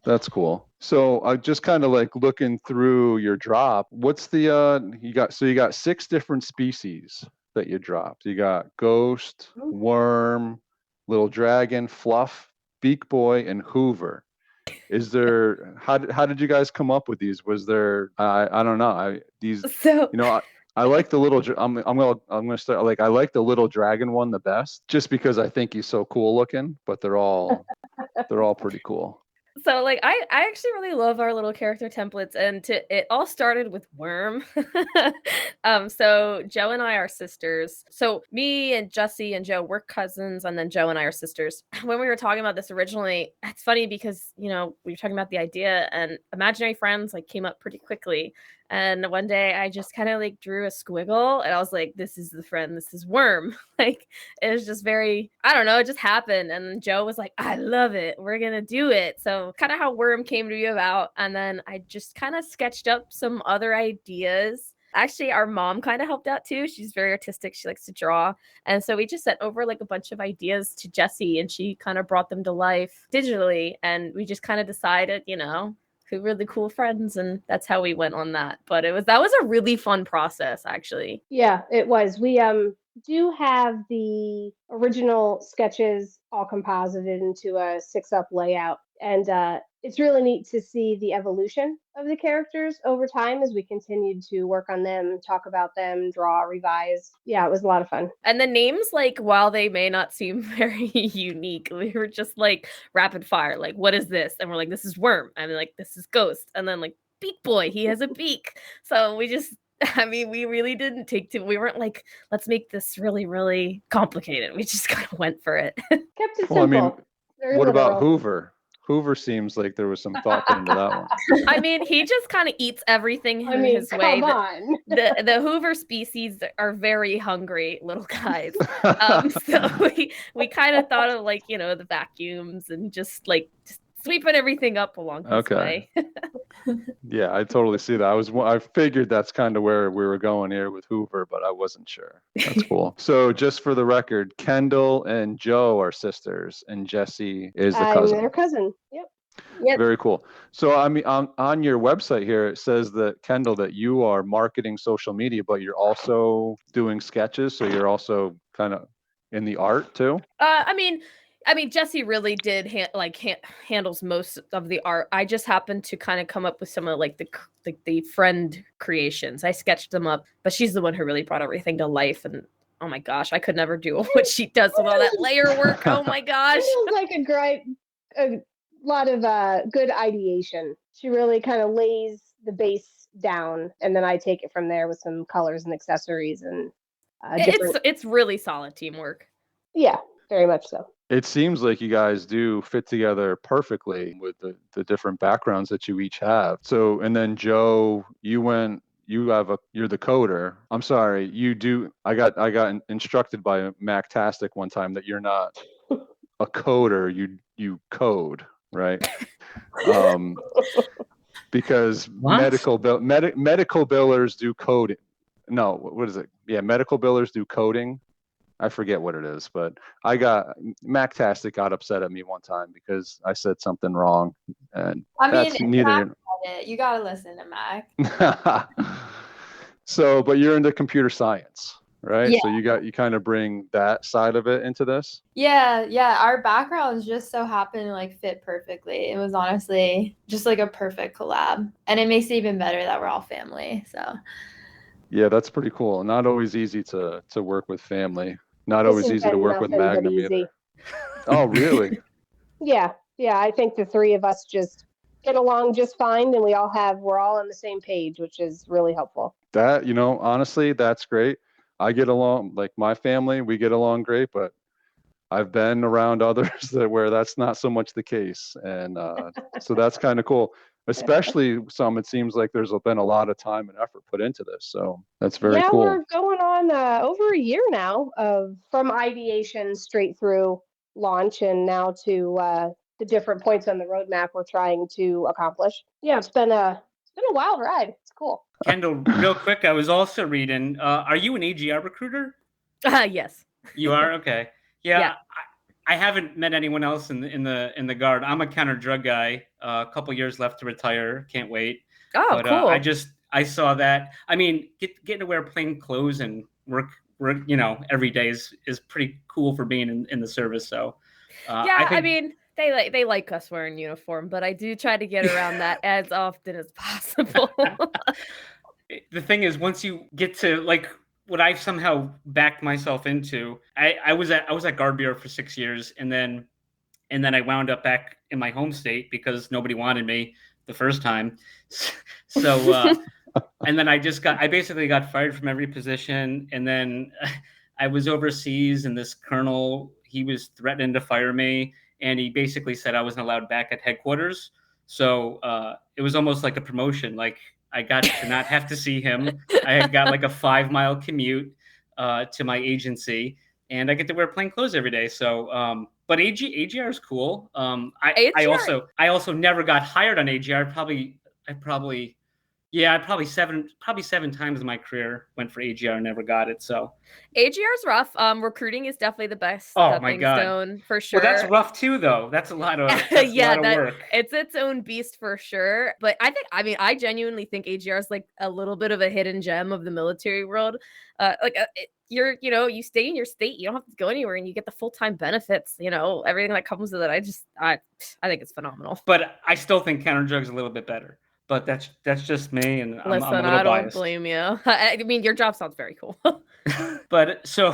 That's cool. So I just kind of like looking through your drop. What's the you got 6 different species that you dropped. You got ghost, worm, little dragon, fluff, beak boy, and Hoover. Is there how did you guys come up with these? Was there I don't know. I like the little. I'm gonna start. Like I like the little dragon one the best, just because I think he's so cool looking. But they're all pretty cool. So like I actually really love our little character templates, and it all started with Worm. So Joe and I are sisters. So me and Jesse and Joe, we're cousins, and then Joe and I are sisters. When we were talking about this originally, it's funny because we were talking about the idea, and Imaginary Friends like came up pretty quickly. And one day I just kind of like drew a squiggle, and I was like, this is the friend, this is Worm. Like it was just very, I don't know, it just happened. And Joe was like, I love it, we're gonna do it. So kind of how Worm came to be about. And then I just kind of sketched up some other ideas. Actually, our mom kind of helped out too. She's very artistic. She likes to draw. And so we just sent over like a bunch of ideas to Jessie, and she kind of brought them to life digitally. And we just kind of decided, who were the cool friends, and that's how we went on that. But that was a really fun process, actually. Yeah, it was. We do have the original sketches all composited into a 6-up layout, and it's really neat to see the evolution of the characters over time as we continued to work on them, talk about them, draw, revise. Yeah, it was a lot of fun. And the names, like, while they may not seem very unique, we were just like rapid fire. Like, what is this? And we're like, this is Worm. And like, this is Ghost. And then like, Beak Boy, he has a beak. So we just, we really didn't we weren't like, let's make this really, really complicated. We just kind of went for it. Kept it simple. Well, I mean, Very what literal. about Hoover? Hoover seems like there was some thought put into that one. I mean, he just kind of eats everything his way. Come on. The Hoover species are very hungry little guys. So we kind of thought of like, the vacuums and just sweeping everything up along his way. Yeah, I totally see that. I figured that's kind of where we were going here with Hoover, but I wasn't sure. That's cool. So just for the record, Kendall and Joe are sisters, and Jesse is the I'm cousin. their cousin. Yep. Yep. Very cool. So I mean, on your website here, it says that Kendall, that you are marketing social media, but you're also doing sketches. So you're also kind of in the art too. I mean, Jesse really did handles most of the art. I just happened to kind of come up with some of like the friend creations. I sketched them up, but she's the one who really brought everything to life. And oh my gosh, I could never do what she does with all that layer work. Oh my gosh. It was like a lot of good ideation. She really kind of lays the base down, and then I take it from there with some colors and accessories and it's really solid teamwork. Yeah, very much so. It seems like you guys do fit together perfectly with the different backgrounds that you each have. So, and then Joe, you're the coder. I'm sorry, you do. I got instructed by Mactastic one time that you're not a coder. You code, right? Because medical billers do coding. No, what is it? Yeah, medical billers do coding. I forget what it is, but Mactastic got upset at me one time because I said something wrong, and Mac said it. You gotta listen to Mac. So, but you're into computer science, right? Yeah. So you kind of bring that side of it into this. Yeah. Our backgrounds just so happen to like fit perfectly. It was honestly just like a perfect collab, and it makes it even better that we're all family. So. Yeah, that's pretty cool. Not always easy to work with family. Not always easy to work with Magnum either. Oh, really? Yeah. I think the three of us just get along just fine, and we're all on the same page, which is really helpful. That, honestly, that's great. I get along, like my family, we get along great, but I've been around others where that's not so much the case. And so that's kind of cool. Especially it seems like there's been a lot of time and effort put into this. So that's very cool. Yeah, we're going on over a year now from ideation straight through launch, and now to the different points on the roadmap we're trying to accomplish. Yeah, it's been a wild ride. It's cool. Kendall, real quick, I was also reading. Are you an AGR recruiter? Yes. You are? Okay. Yeah. I haven't met anyone else in the guard. I'm a counter drug guy. A couple years left to retire. Can't wait. Oh, but, cool. I saw that. I mean, getting to wear plain clothes and work every day is pretty cool for being in the service. So I mean, they like us wearing uniform, but I do try to get around that as often as possible. The thing is, once you get to like what I've somehow backed myself into, I was at Guard Bureau for 6 years, and then I wound up back in my home state because nobody wanted me the first time. So and then I basically got fired from every position, and then I was overseas, and this colonel, he was threatening to fire me, and he basically said I wasn't allowed back at headquarters. So it was almost like a promotion. Like, I got to not have to see him. I had got like a 5-mile commute to my agency, and I get to wear plain clothes every day. So, but AGR is cool. I also never got hired on AGR. Probably seven times in my career went for AGR, never got it. So AGR's rough. Recruiting is definitely the best stepping stone for sure. Well, that's rough too, though. That's a lot of work. It's its own beast for sure. But I genuinely think AGR is like a little bit of a hidden gem of the military world. You stay in your state, you don't have to go anywhere, and you get the full-time benefits, everything that comes with it. I think it's phenomenal. But I still think counter drugs a little bit better. But that's just me, and I'm a little I don't biased. blame you. I mean, your job sounds very cool. But so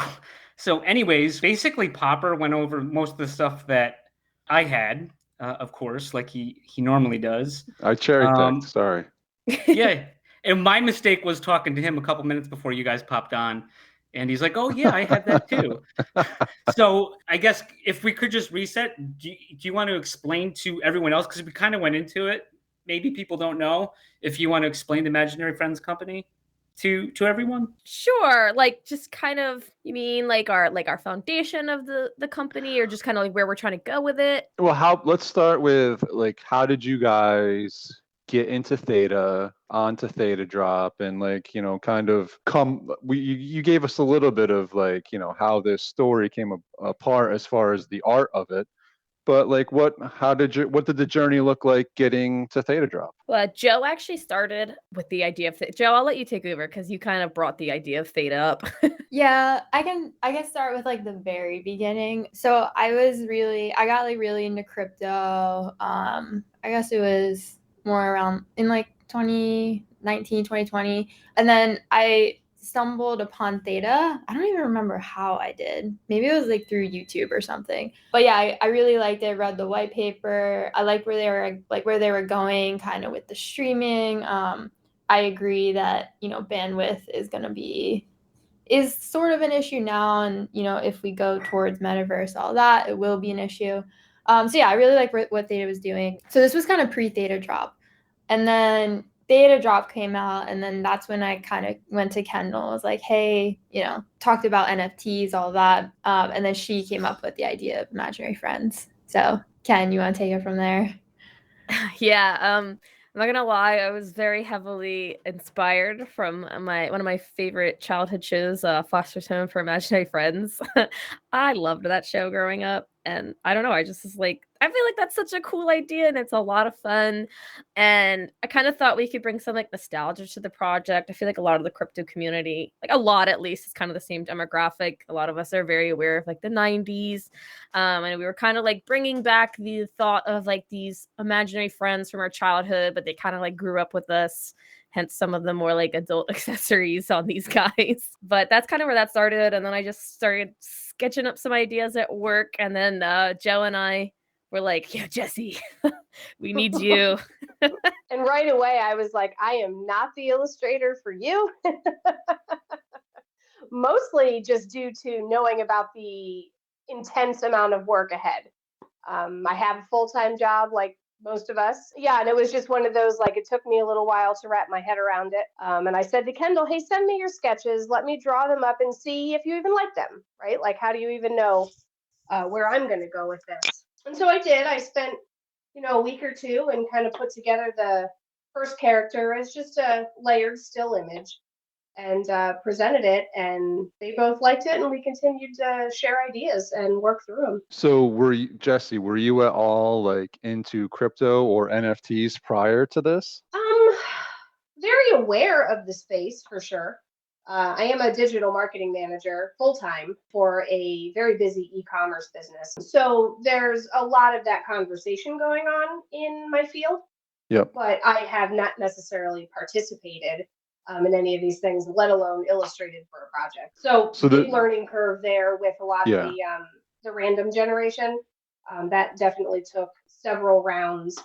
anyways, basically Popper went over most of the stuff that I had, of course, like he normally does. I cherry-picked, sorry. Yeah, and my mistake was talking to him a couple minutes before you guys popped on, and he's like, "Oh yeah, I had that too." So I guess if we could just reset, do you want to explain to everyone else, because we kind of went into it? Maybe people don't know. If you want to explain the Imaginary Friends Company to everyone. Sure. Like, just kind of, you mean like our foundation of the company, or just kind of like where we're trying to go with it? Well, let's start with like, how did you guys get into Theta, onto Theta Drop, and like, you know, kind of you gave us a little bit of like, you know, how this story came apart as far as the art of it. But like, what did the journey look like getting to Theta Drop? Well, Joe actually started with the idea of Joe, I'll let you take over because you kind of brought the idea of Theta up. Yeah, I can start with like the very beginning. So I got like really into crypto. I guess it was more around in like 2019, 2020. And then I stumbled upon Theta. I don't even remember how I did. Maybe it was like through YouTube or something. But yeah, I really liked it. Read the white paper. I liked where they were going kind of with the streaming. I agree that, you know, bandwidth is sort of an issue now, and you know, if we go towards metaverse, all that, it will be an issue. So yeah, I really like what Theta was doing. So this was kind of pre-Theta Drop, and then Theta Drop came out, and then that's when I kind of went to Kendall. Was like, hey, you know, talked about NFTs, all that, and then she came up with the idea of Imaginary Friends. So Ken, you want to take it from there? Yeah, I'm not gonna lie, I was very heavily inspired from one of my favorite childhood shows, Foster's Home for Imaginary Friends. I loved that show growing up, and I don't know, I just was like, I feel like that's such a cool idea, and it's a lot of fun. And I kind of thought we could bring some like nostalgia to the project. I feel like a lot of the crypto community, like a lot at least, is kind of the same demographic. A lot of us are very aware of like the 90s. And we were kind of like bringing back the thought of like these imaginary friends from our childhood, but they kind of like grew up with us. Hence some of the more like adult accessories on these guys. But that's kind of where that started. And then I just started sketching up some ideas at work. And then Joe and I were like, yeah, Jesse, we need you. And right away, I was like, I am not the illustrator for you. Mostly just due to knowing about the intense amount of work ahead. I have a full-time job like most of us. Yeah, and it was just one of those, like, it took me a little while to wrap my head around it. And I said to Kendall, hey, send me your sketches. Let me draw them up and see if you even like them, right? Like, how do you even know where I'm going to go with this? And so I did. I spent, you know, a week or two and kind of put together the first character as just a layered still image and presented it, and they both liked it, and we continued to share ideas and work through them. So Jesse, were you at all like into crypto or NFTs prior to this? Very aware of the space for sure. I am a digital marketing manager full-time for a very busy e-commerce business. So there's a lot of that conversation going on in my field. Yep. But I have not necessarily participated in any of these things, let alone illustrated for a project. So big learning curve there with a lot of the random generation. That definitely took several rounds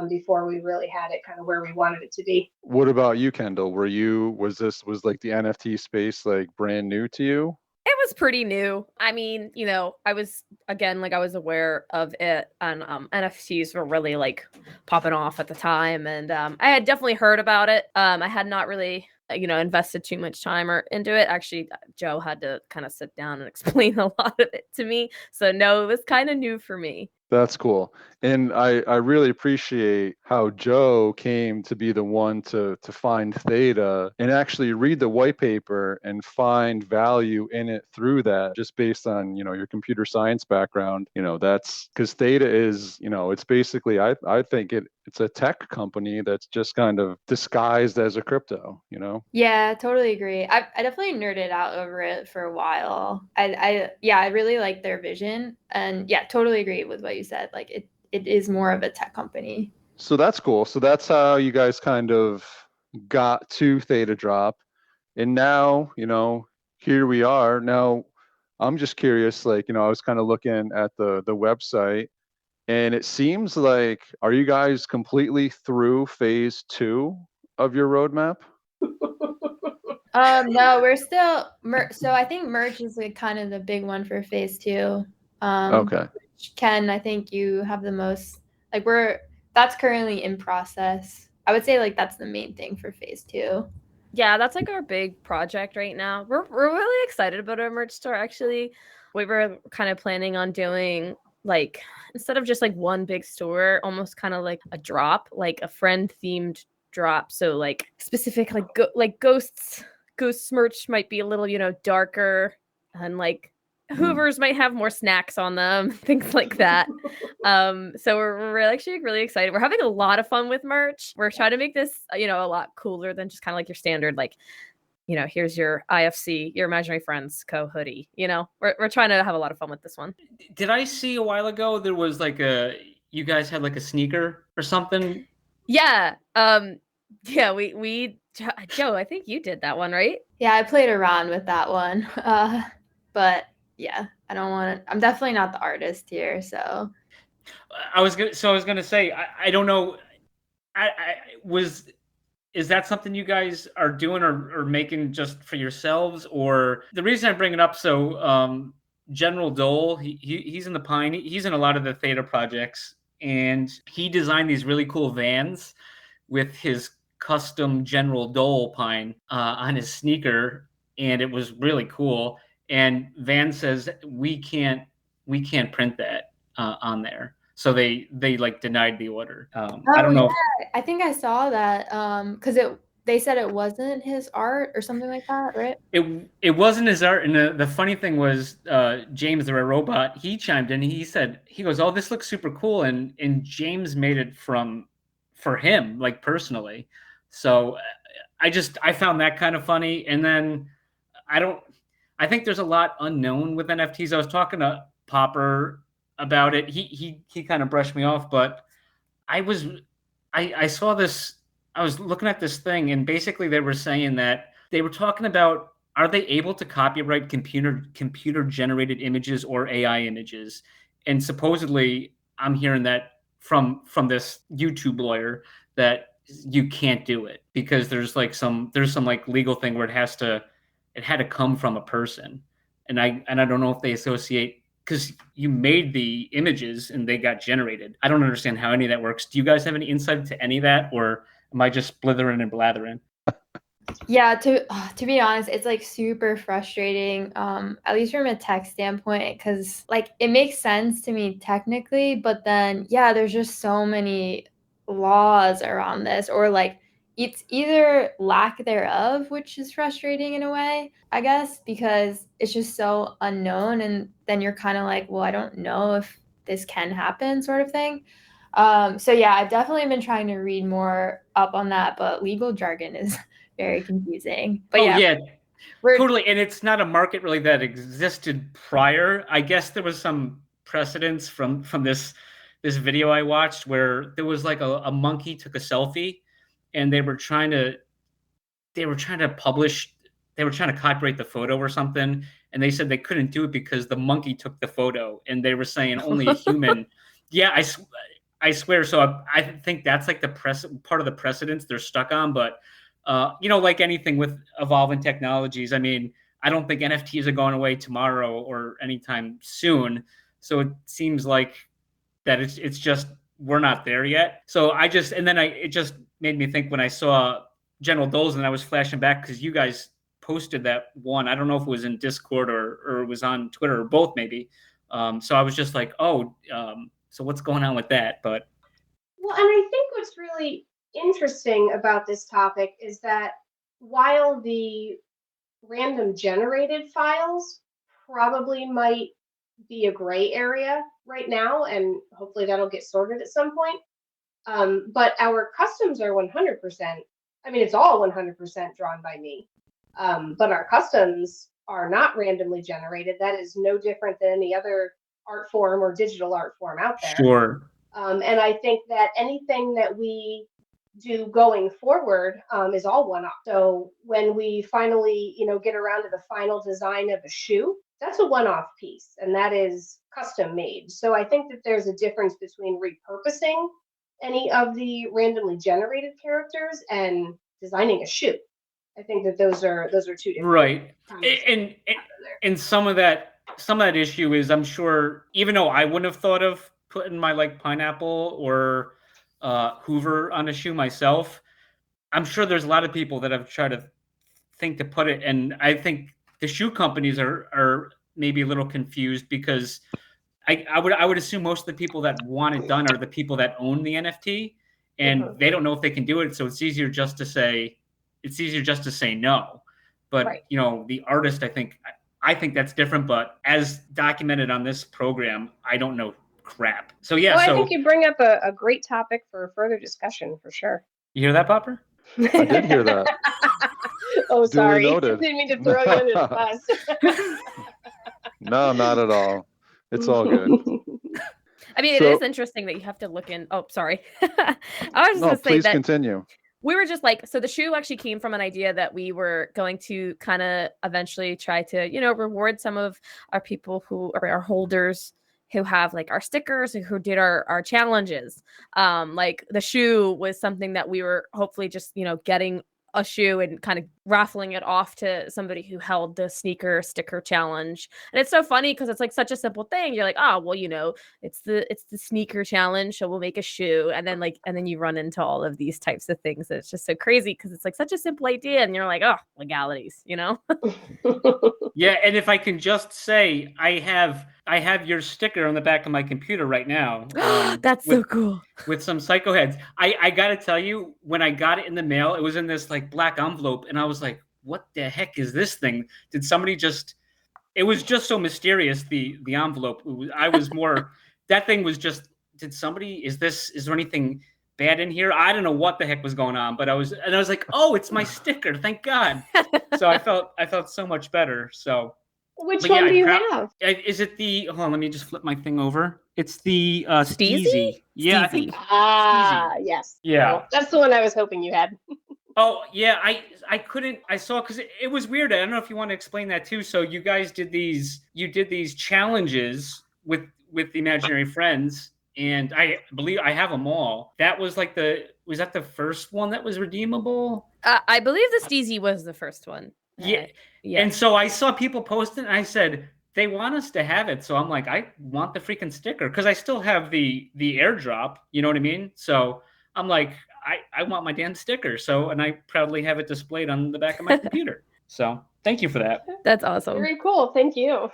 before we really had it kind of where we wanted it to be. What about you, Kendall? Was like the NFT space like brand new to you? It was pretty new. I mean, you know, I was aware of it, and NFTs were really like popping off at the time, and I had definitely heard about it. I had not really, you know, invested too much time into it. Actually, Joe had to kind of sit down and explain a lot of it to me. So no, it was kind of new for me. That's cool. And I really appreciate how Joe came to be the one to find Theta and actually read the white paper and find value in it through that, just based on, you know, your computer science background. You know, that's because Theta is, you know, it's basically, I think it's a tech company that's just kind of disguised as a crypto, you know? Yeah, totally agree. I definitely nerded out over it for a while. I really like their vision, and yeah, totally agree with what you said. Like it is more of a tech company. So that's cool. So that's how you guys kind of got to Theta Drop. And now, you know, here we are. Now, I'm just curious, like, you know, I was kind of looking at the website, and it seems like, are you guys completely through phase 2 of your roadmap? No, we're still so I think merch is like kind of the big one for phase 2. Okay. Ken, I think you have the most, like, that's currently in process. I would say like that's the main thing for phase 2. Yeah, that's like our big project right now. We're really excited about our merch store. Actually, we were kind of planning on doing like instead of just like one big store, almost kind of like a drop, like a friend themed drop. So like specific like ghosts merch might be a little, darker, and like Hoovers might have more snacks on them, things like that. So we're actually really excited. We're having a lot of fun with merch. We're trying to make this, a lot cooler than just kind of like your standard, like, here's your IFC, your Imaginary Friends Co. hoodie. We're trying to have a lot of fun with this one. Did I see a while ago there was like you guys had like a sneaker or something? Yeah. Yeah, we Joe, I think you did that one, right? Yeah, I played around with that one. But yeah, I'm definitely not the artist here, so. I was gonna say, I don't know. Is that something you guys are doing or making just for yourselves? Or the reason I bring it up, so General Dole, he's in the Pine. He's in a lot of the Theta projects, and he designed these really cool vans with his custom General Dole Pine on his sneaker, and it was really cool. And Van says we can't print that on there. So they like denied the order. I don't know. Yeah. I think I saw that because they said it wasn't his art or something like that, right? It wasn't his art. And the funny thing was, James the Red Robot, he chimed in. He goes, "Oh, this looks super cool," and James made it for him, like personally. So I found that kind of funny. And then I think there's a lot unknown with NFTs. I was talking to Popper about it. He kind of brushed me off, but I saw this. I was looking at this thing, and basically they were saying that they were talking about, are they able to copyright computer generated images or AI images? And supposedly I'm hearing that from this YouTube lawyer that you can't do it because there's some like legal thing where it had to come from a person. And I don't know if they associate, because you made the images and they got generated. I don't understand how any of that works. Do you guys have any insight to any of that, or am I just blithering and blathering? Yeah, to be honest, it's like super frustrating, at least from a tech standpoint, because like it makes sense to me technically, but then yeah, there's just so many laws around this, or like it's either lack thereof, which is frustrating in a way, I guess, because it's just so unknown, and then you're kind of like, well, I don't know if this can happen, sort of thing. So yeah, I've definitely been trying to read more up on that, but legal jargon is very confusing. But yeah, totally. And it's not a market really that existed prior. I guess there was some precedence from this video I watched where there was like a monkey took a selfie, and they were trying to copyright the photo or something, and they said they couldn't do it because the monkey took the photo, and they were saying only a human. Yeah, I swear. So I think that's like the part of the precedence they're stuck on. But like anything with evolving technologies, I mean, I don't think NFTs are going away tomorrow or anytime soon. So it seems like that it's just we're not there yet. So it just made me think when I saw General Dole's, and I was flashing back because you guys posted that one. I don't know if it was in Discord or it was on Twitter or both maybe. So I was just like, so what's going on with that? But well, and I think what's really interesting about this topic is that while the random generated files probably might be a gray area right now, and hopefully that'll get sorted at some point. But our customs are 100%. I mean, it's all 100% drawn by me. But our customs are not randomly generated. That is no different than any other art form or digital art form out there. Sure. And I think that anything that we do going forward is all one-off. So when we finally, get around to the final design of a shoe, that's a one-off piece, and that is custom made. So I think that there's a difference between repurposing any of the randomly generated characters and designing a shoe. I think that those are two different. Right. And some of that issue is, I'm sure, even though I wouldn't have thought of putting my like pineapple or Hoover on a shoe myself, I'm sure there's a lot of people that have tried to think to put it, and I think the shoe companies are maybe a little confused because I would assume most of the people that want it done are the people that own the NFT, and they don't know if they can do it. So it's easier just to say no. But Right. The artist, I think that's different. But as documented on this program, I don't know crap. So yeah. Well, so I think you bring up a great topic for further discussion for sure. you hear that, Popper? I did hear that. Oh, sorry. noted. Didn't mean to throw you under the bus. No, not at all. It's all good. I mean, it is interesting that you have to look in. Oh, sorry. I was just going to say please that continue. we were just like, so the shoe actually came from an idea that we were going to kind of eventually try to, reward some of our people who are our holders who have like our stickers and who did our challenges. Like the shoe was something that we were hopefully just, getting a shoe and kind of raffling it off to somebody who held the sneaker sticker challenge. And it's so funny because it's like such a simple thing. You're like, oh, well, it's the sneaker challenge, so we'll make a shoe. And then you run into all of these types of things. It's just so crazy because it's like such a simple idea. And you're like, oh, legalities, Yeah, and if I can just say, I have your sticker on the back of my computer right now. That's so cool. With some psycho heads. I gotta tell you, when I got it in the mail, it was in this like black envelope, and I was like, what the heck is this thing? Did somebody just it was just so mysterious, the envelope. I was more that thing was just, is there anything bad in here? I don't know what the heck was going on, but I was like, oh, it's my sticker, thank God. So I felt so much better. So which one do you have? Is it the? Hold on, let me just flip my thing over. It's the Steezy? Yeah, Steezy. I think. Yes. Yeah, well, that's the one I was hoping you had. Oh yeah, I couldn't. I saw because it was weird. I don't know if you want to explain that too. So you guys did these. You did these challenges with the imaginary friends, and I believe I have them all. That was like was that the first one that was redeemable? I believe the Steezy was the first one. Yeah. Yeah. And so I saw people post it, and I said, they want us to have it. So I'm like, I want the freaking sticker because I still have the airdrop. You know what I mean? So I'm like, I want my damn sticker. So, and I proudly have it displayed on the back of my computer. So thank you for that. That's awesome. Very cool. Thank you.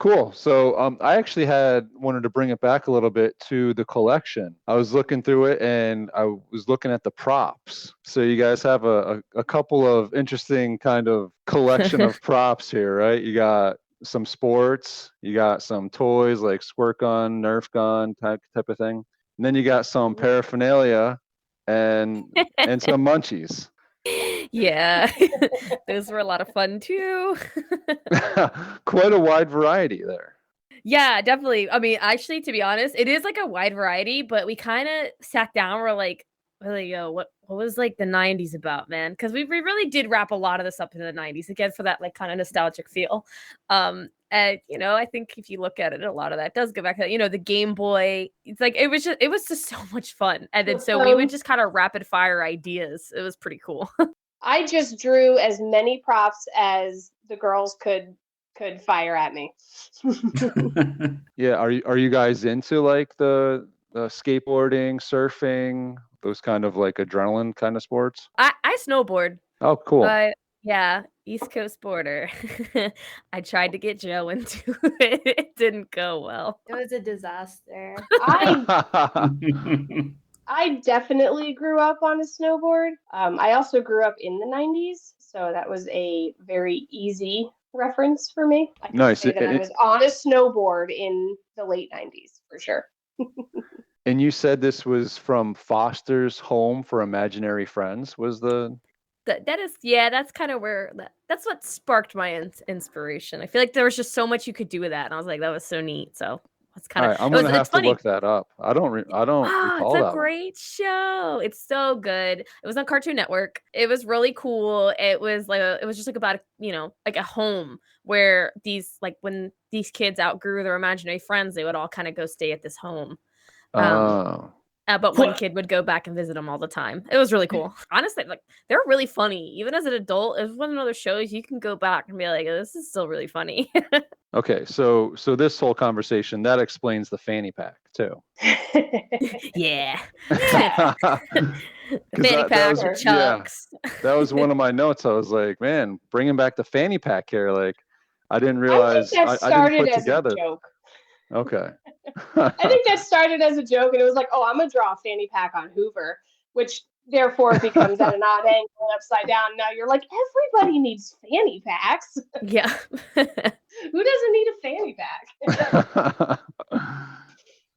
Cool. So I actually wanted to bring it back a little bit to the collection. I was looking through it and I was looking at the props. So you guys have a couple of interesting kind of collection of props here, right? You got some sports, you got some toys like squirt gun, Nerf gun type of thing. And then you got some paraphernalia and some munchies. Yeah, those were a lot of fun too. Quite a wide variety there. Yeah, definitely. I mean, actually, to be honest, it is like a wide variety, but we kind of sat down. We're like, really, what was like the 90s about, man? Because we really did wrap a lot of this up in the 90s again for that like kind of nostalgic feel. And I think if you look at it, a lot of that does go back to the Game Boy. It's like it was just so much fun, and then so we would just kind of rapid fire ideas. It was pretty cool. I just drew as many props as the girls could fire at me. Yeah, are you guys into like the skateboarding, surfing, those kind of like adrenaline kind of sports? I snowboard. Oh, cool. Yeah, East Coast border. I tried to get Joe into it. It didn't go well. It was a disaster. I definitely grew up on a snowboard. I also grew up in the 90s, so that was a very easy reference for me. I can say that I was on a snowboard in the late 90s for sure. And you said this was from Foster's Home for Imaginary Friends, was the... That is, yeah, that's kind of where that's what sparked my inspiration. I feel like there was just so much you could do with that, and I was like, that was so neat. So it's kind of. Right, I'm gonna have to look that up. I don't recall that. It's a great show. It's so good. It was on Cartoon Network. It was really cool. It was just like about like a home where when these kids outgrew their imaginary friends, they would all kind of go stay at this home. But one kid would go back and visit them all the time. It was really cool. Honestly, like they're really funny. Even as an adult, it was one of those shows you can go back and be like, oh, this is still really funny. Okay, so this whole conversation that explains the fanny pack too. Yeah. Fanny pack or chunks. Yeah, that was one of my notes. I was like, man, bringing back the fanny pack here. Like, I didn't realize I think that started didn't put as together. a joke. Okay. I think that started as a joke, and it was like, oh, I'm gonna draw a fanny pack on Hoover, which therefore becomes at an odd angle and upside down. Now you're like, everybody needs fanny packs. Yeah. Who doesn't need a fanny pack?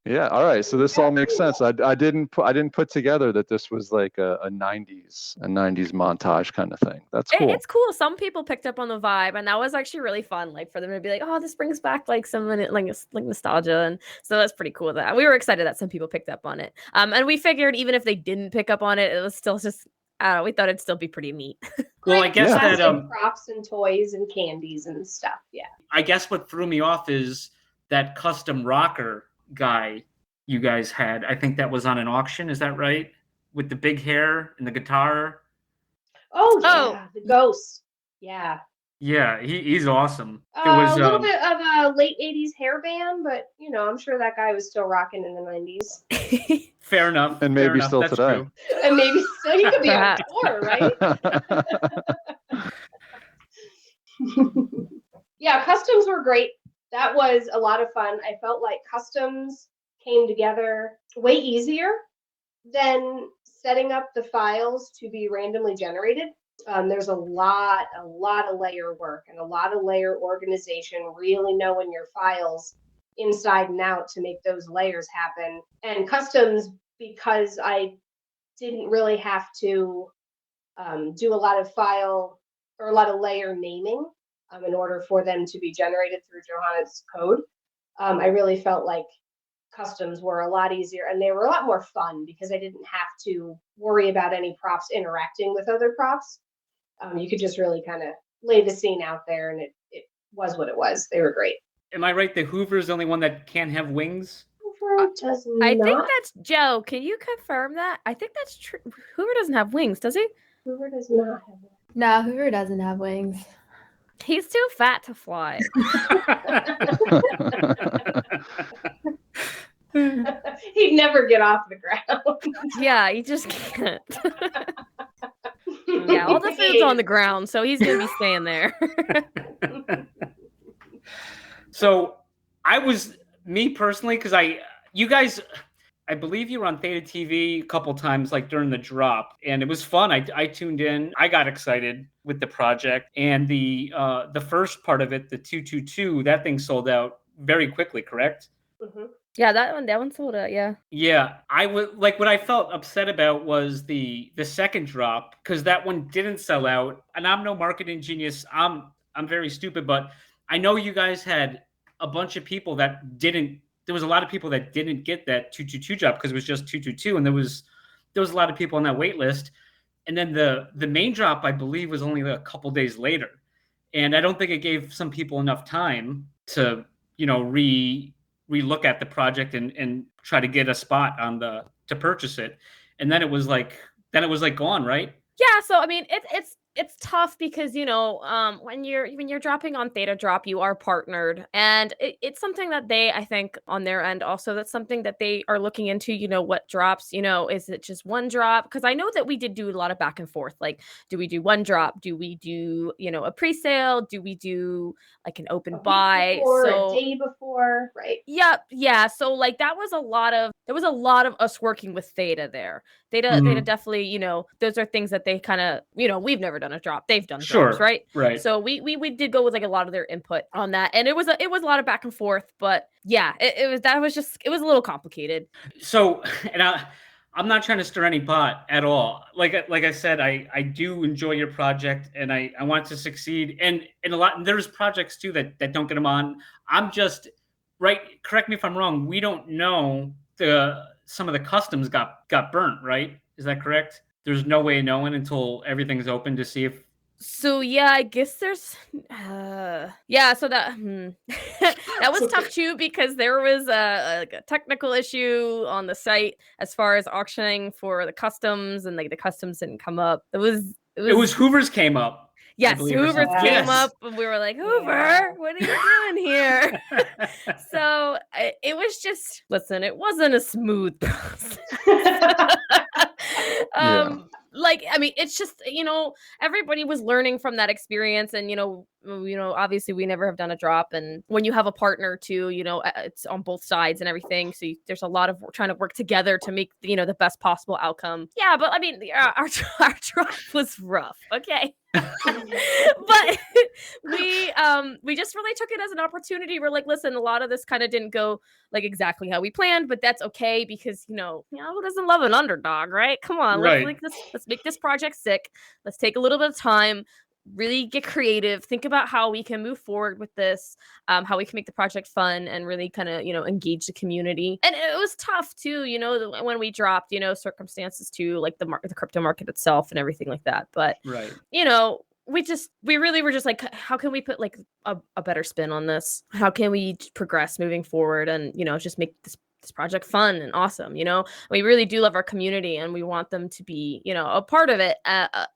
Yeah. All right. So this all makes sense. I didn't put together that this was like a 90s montage kind of thing. That's cool. It's cool. Some people picked up on the vibe, and that was actually really fun. Like for them to be like, "Oh, this brings back like some like nostalgia," and so that's pretty cool. That we were excited that some people picked up on it. And we figured even if they didn't pick up on it, it was still just we thought it'd still be pretty neat. Well, I guess that Plastic props and toys and candies and stuff. Yeah. I guess what threw me off is that custom rocker guy you guys had. I think that was on an auction. Is that right? With the big hair and the guitar. Oh yeah, the ghost. Yeah. Yeah, he's awesome. A little bit of a late 80s hairband, but I'm sure that guy was still rocking in the 90s. Fair enough. And maybe fair enough. still That's today. true. And maybe still he could be on tour, right? Yeah, customs were great. That was a lot of fun. I felt like customs came together way easier than setting up the files to be randomly generated. There's a lot of layer work and a lot of layer organization, really knowing your files inside and out to make those layers happen. And customs, because I didn't really have to do a lot of file or a lot of layer naming in order for them to be generated through Johanna's code, I really felt like customs were a lot easier, and they were a lot more fun because I didn't have to worry about any props interacting with other props. You could just really kind of lay the scene out there, and it was what it was. They were great. Am I right that Hoover is the only one that can't have wings? Hoover does not. I think that's Joe. Can you confirm that? I think that's true. Hoover doesn't have wings, does he? Hoover does not have wings. No, Hoover doesn't have wings. He's too fat to fly. He'd never get off the ground. Yeah, he just can't. Yeah, all the food's on the ground, so he's gonna be staying there. So me personally, because you guys, I believe you were on Theta TV a couple times, like during the drop, and it was fun. I tuned in. I got excited with the project, and the first part of it, the 222, that thing sold out very quickly. Correct? Mm-hmm. Yeah, that one sold out. Yeah. Yeah, I would like what I felt upset about was the second drop, because that one didn't sell out. And I'm no marketing genius. I'm very stupid, but I know you guys had a bunch of people that didn't. There was a lot of people that didn't get that 222 drop because it was just 222, and there was a lot of people on that wait list. And then the main drop, I believe, was only a couple days later, and I don't think it gave some people enough time to re-look at the project and try to get a spot to purchase it. And then it was like gone, right? Yeah, so I mean it's tough because when you're dropping on Theta Drop, you are partnered, and it's something that they, I think, on their end also, that's something that they are looking into. What drops, is it just one drop? Because I know that we did do a lot of back and forth, like, do we do one drop, do we do a pre-sale, do we do like an open buy, a day before, right? Yeah, so like there was a lot of us working with Theta there. Theta definitely, those are things that they kind of, we've never done a drop, they've done drops, right? So we did go with like a lot of their input on that, and it was a lot of back and forth, but yeah, it was a little complicated. So, and I'm not trying to stir any pot at all. Like I said, I do enjoy your project, and I want to succeed, and there's projects too that don't get them on. I'm just right. Correct me if I'm wrong. We don't know some of the customs got burnt, right? Is that correct? There's no way of knowing until everything's open to see if. So yeah, I guess there's so that that was tough too, because there was a technical issue on the site as far as auctioning for the customs, and like the customs didn't come up. It was Hoover's came up. Yes, Hoover's came up, and we were like, Hoover, what are you doing here? So it was just, listen, it wasn't a smooth process. Like, I mean, it's just, everybody was learning from that experience, and, obviously we never have done a drop, and when you have a partner too, it's on both sides and everything. So there's a lot of trying to work together to make, the best possible outcome. Yeah, but I mean, our drop was rough. Okay. But we just really took it as an opportunity. We're like, listen, a lot of this kind of didn't go like exactly how we planned, but that's okay because who doesn't love an underdog, right? Come on, Right. let's make this project sick. Let's take a little bit of time, really get creative, think about how we can move forward with this, how we can make the project fun and really kind of engage the community. And it was tough too, when we dropped, circumstances too, like the crypto market itself and everything like that. But Right. we really were just like, how can we put like a better spin on this? How can we progress moving forward and just make this project fun and awesome? We really do love our community and we want them to be a part of it.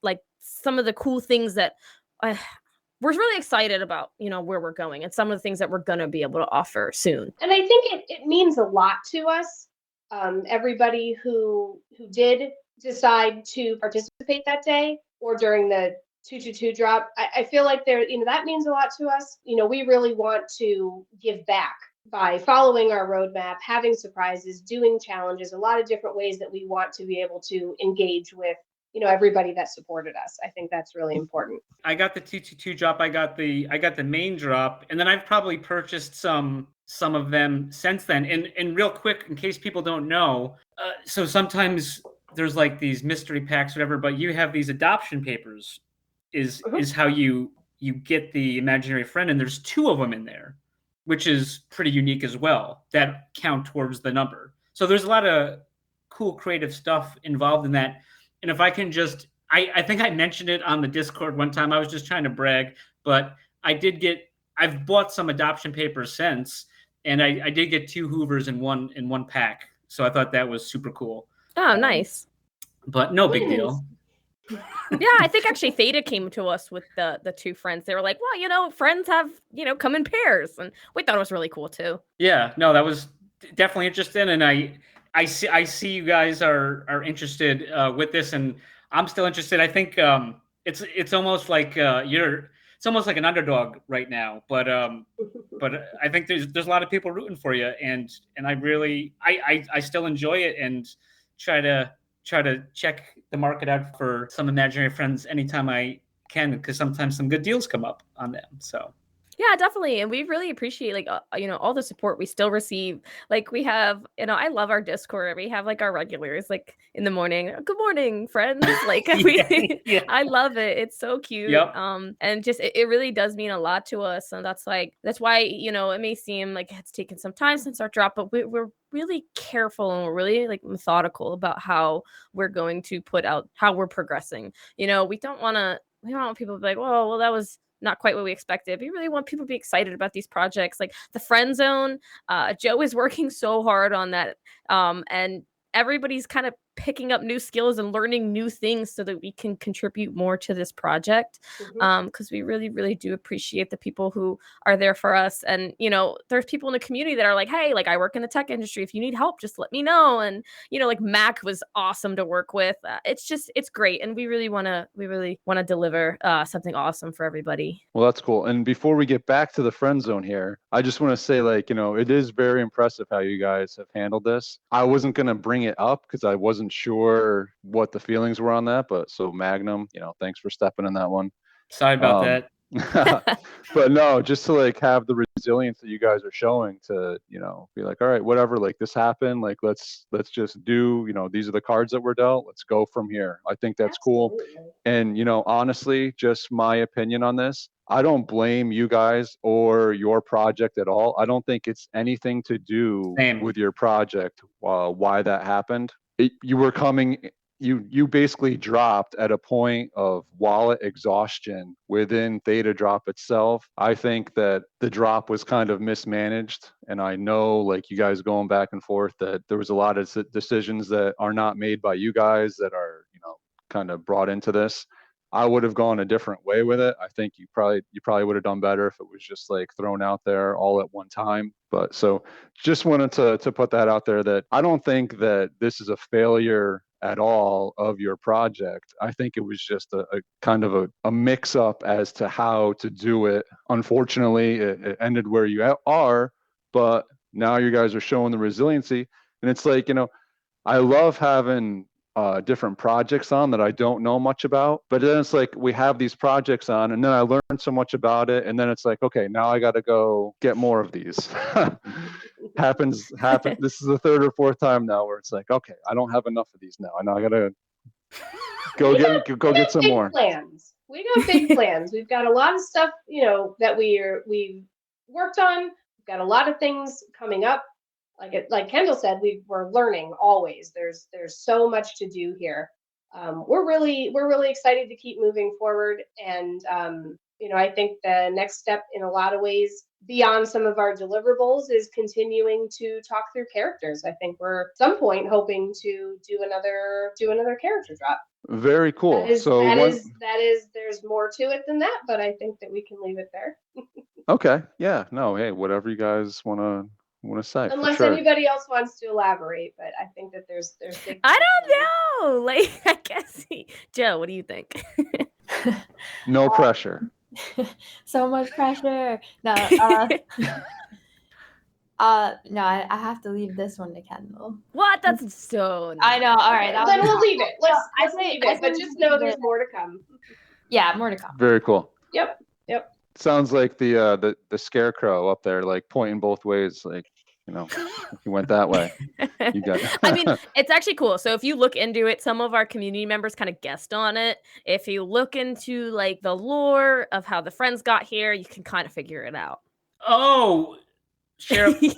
Like some of the cool things that we're really excited about, where we're going and some of the things that we're going to be able to offer soon. And I think it means a lot to us, everybody who did decide to participate that day or during the 222 drop. I feel like that means a lot to us. We really want to give back by following our roadmap, having surprises, doing challenges, a lot of different ways that we want to be able to engage with everybody that supported us. I think that's really important. I got the 222 drop. I got the main drop, and then I've probably purchased some of them since then. And real quick, in case people don't know, so sometimes there's like these mystery packs, whatever, but you have these adoption papers. Is how you get the imaginary friend, and there's 2 of them in there, which is pretty unique as well. That count towards the number. So there's a lot of cool creative stuff involved in that. And if I can just, I think I mentioned it on the Discord one time. I was just trying to brag, but I've bought some adoption papers since, and I did get 2 Hoovers in one pack. So I thought that was super cool. Oh, nice. But no big deal. Yeah, I think actually Theta came to us with the 2 friends. They were like, well, friends have, come in pairs. And we thought it was really cool too. Yeah, no, that was definitely interesting. And I see you guys are interested with this, and I'm still interested. I think it's almost like it's almost like an underdog right now. But I think there's a lot of people rooting for you, and I really I still enjoy it and try to check the market out for some imaginary friends anytime I can, because sometimes some good deals come up on them. So yeah, definitely. And we really appreciate all the support we still receive. Like we have, I love our Discord. We have like our regulars like in the morning. Good morning, friends. Like yeah. I love it. It's so cute. Yep. And just it really does mean a lot to us. And that's why, it may seem like it's taken some time since our drop, but we're really careful and we're really like methodical about how we're going to put out how we're progressing. We don't want people to be like, well, that was not quite what we expected. We really want people to be excited about these projects. Like the Friend Zone, Joe is working so hard on that. And everybody's kind of picking up new skills and learning new things so that we can contribute more to this project. Because we really, really do appreciate the people who are there for us. And, there's people in the community that are like, hey, like I work in the tech industry. If you need help, just let me know. And, like Mac was awesome to work with. It's great. And we really want to deliver something awesome for everybody. Well, that's cool. And before we get back to the Friend Zone here, I just want to say, it is very impressive how you guys have handled this. I wasn't going to bring it up because I wasn't sure what the feelings were on that, but so Magnum, thanks for stepping in that one. Sorry about that. But no, just to have the resilience that you guys are showing to, be like, all right, whatever, this happened, let's just do, these are the cards that were dealt. Let's go from here. I think that's cool. And, honestly, just my opinion on this, I don't blame you guys or your project at all. I don't think it's anything to do with your project, why that happened. You basically dropped at a point of wallet exhaustion within Theta Drop itself. I think that the drop was kind of mismanaged. And I know you guys going back and forth that there was a lot of decisions that are not made by you guys that are, kind of brought into this. I would have gone a different way with it. I think you probably would have done better if it was just thrown out there all at one time. But so just wanted to put that out there that I don't think that this is a failure at all of your project. I think it was just a kind of a mix up as to how to do it. Unfortunately, it ended where you are, but now you guys are showing the resiliency. And it's like, I love having different projects on that I don't know much about, but then it's like we have these projects on and then I learned so much about it, and then it's like, okay, now I got to go get more of these. happens This is the third or fourth time now where it's like, okay, I don't have enough of these now, and I gotta go get some more plans. We got big plans. We've got a lot of stuff that we've worked on. We've got a lot of things coming up. Like Kendall said, we're learning always. There's so much to do here. We're really excited to keep moving forward, and I think the next step in a lot of ways beyond some of our deliverables is continuing to talk through characters. I think we're at some point hoping to do another character drop. Very cool. That is there's more to it than that, but I think that we can leave it there. Okay. Yeah. No. Hey, whatever you guys want to say. Unless sure. anybody else wants to elaborate, but I think that there's big I don't know. Like, I guess Joe, what do you think? No pressure. So much pressure. No, no, I have to leave this one to Kendall. What? That's so I know. All right. Then we'll leave it. Let's leave it, but just know there's more to come. Yeah, more to come. Very cool. Yep. Sounds like the scarecrow up there, like pointing both ways, like, if you went that way, you got it. I mean, it's actually cool. So if you look into it, some of our community members kind of guessed on it. If you look into like the lore of how the friends got here, you can kind of figure it out. Oh, Sheriff. We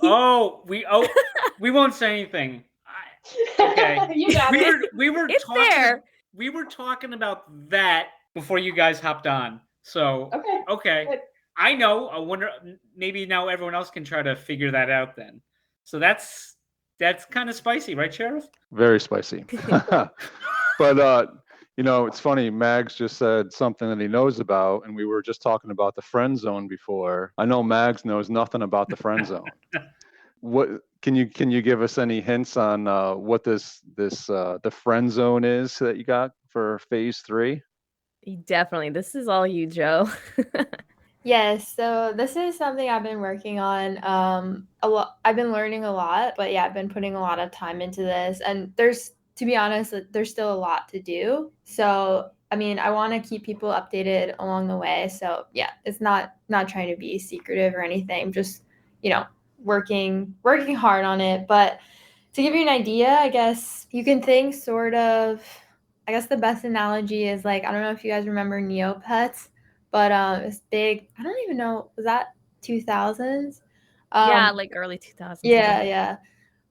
won't say anything. Okay. You got it. We were It's talking. there. We were talking about that before you guys hopped on. So okay. Good. I know. I wonder. Maybe now everyone else can try to figure that out. Then, so that's kind of spicy, right, Sheriff? Very spicy. But it's funny. Mags just said something that he knows about, and we were just talking about the friend zone before. I know Mags knows nothing about the friend zone. What can you give us any hints on what the friend zone is that you got for phase 3? Definitely. This is all you, Joe. Yes, so this is something I've been working on a lot. I've been learning a lot, but yeah, I've been putting a lot of time into this, and to be honest, there's still a lot to do. So, I mean, I want to keep people updated along the way. So, yeah, it's not trying to be secretive or anything, just, working hard on it. But to give you an idea, I guess you can think I guess the best analogy is like, I don't know if you guys remember Neopets. But it's big. I don't even know. Was that 2000s? Yeah, like early 2000s. Yeah.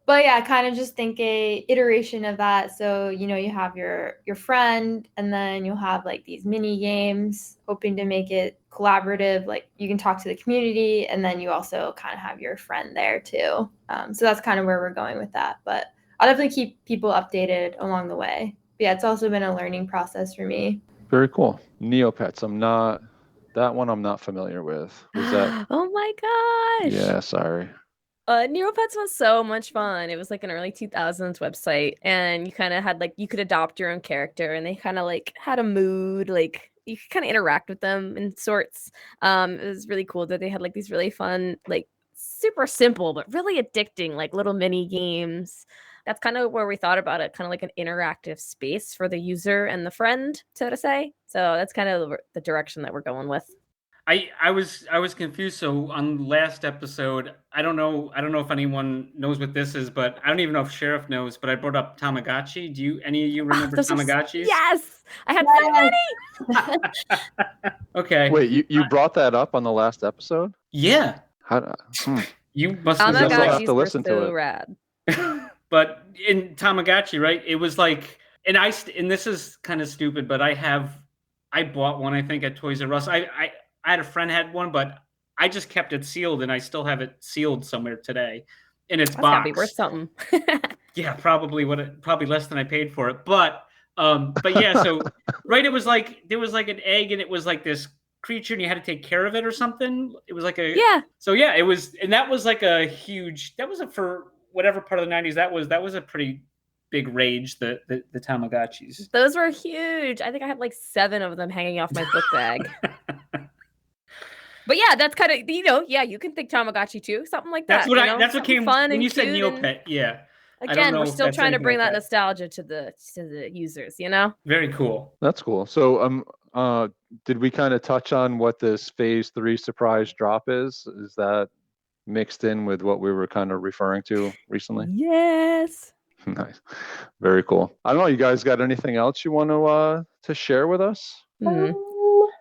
But yeah, kind of just think a iteration of that. So, you have your friend, and then you'll have like these mini games, hoping to make it collaborative. Like you can talk to the community, and then you also kind of have your friend there too. So that's kind of where we're going with that. But I'll definitely keep people updated along the way. But yeah, it's also been a learning process for me. Very cool. Neopets. I'm not familiar with. Was that? Oh my gosh. Yeah, sorry. Neopets was so much fun. It was like an early 2000s website, and you kind of had like, you could adopt your own character, and they kind of like had a mood, like you could kind of interact with them in sorts. It was really cool that they had like these really fun, like super simple but really addicting like little mini games. That's kind of where we thought about it, kind of like an interactive space for the user and the friend, so to say. So that's kind of the direction that we're going with. I was confused. So on last episode, I don't know if anyone knows what this is, but I don't even know if Sheriff knows. But I brought up Tamagotchi. Do any of you remember Tamagotchis? Yes, I had so many. Okay. Wait, you brought that up on the last episode? Yeah. You must Tamagotchis have to listen were so to it. rad. But in Tamagotchi, right? It was like, and this is kind of stupid, but I bought one, I think, at Toys R Us. I had a friend had one, but I just kept it sealed, and I still have it sealed somewhere today in its box. Gotta be worth something. Yeah, probably less than I paid for it. But yeah, so right, it was like there was like an egg, and it was like this creature, and you had to take care of it or something. It was like So yeah, it was, and that was like a huge. That was for whatever part of the 90s that was a pretty big rage, the Tamagotchis. Those were huge. I think I had like 7 of them hanging off my book bag. But yeah, that's kind of, yeah, you can think Tamagotchi too, something like that. That's what came fun when and you said cute Neopet. Yeah. Again, we're still trying to bring that nostalgia to the users, Very cool. That's cool. So did we kind of touch on what this phase 3 surprise drop is? Is that mixed in with what we were kind of referring to recently? Yes. Nice. Very cool. I don't know, you guys got anything else you want to share with us?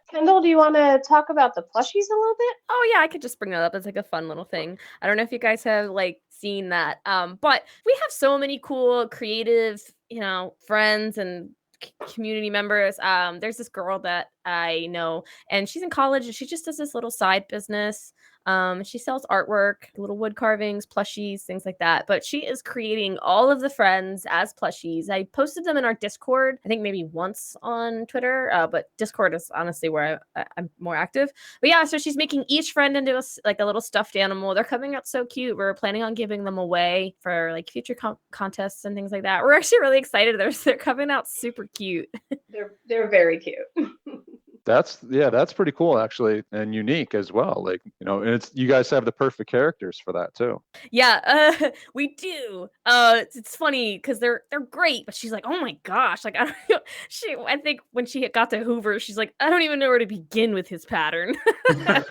Kendall, do you want to talk about the plushies a little bit? Oh yeah, I could just bring that up as like a fun little thing. I don't know if you guys have like seen that, but we have so many cool creative, friends and community members. There's this girl that I know, and she's in college, and she just does this little side business. She sells artwork, little wood carvings, plushies, things like that. But she is creating all of the friends as plushies. I posted them in our Discord, I think maybe once on Twitter, but Discord is honestly where I'm more active. But yeah, so she's making each friend into a little stuffed animal. They're coming out so cute. We're planning on giving them away for like future contests and things like that. We're actually really excited. They're coming out super cute. They're very cute. That's pretty cool actually, and unique as well. Like, and it's, you guys have the perfect characters for that too. Yeah, we do. It's funny because they're great, but she's like, oh my gosh, like I think when she got to Hoover, she's like, I don't even know where to begin with his pattern. But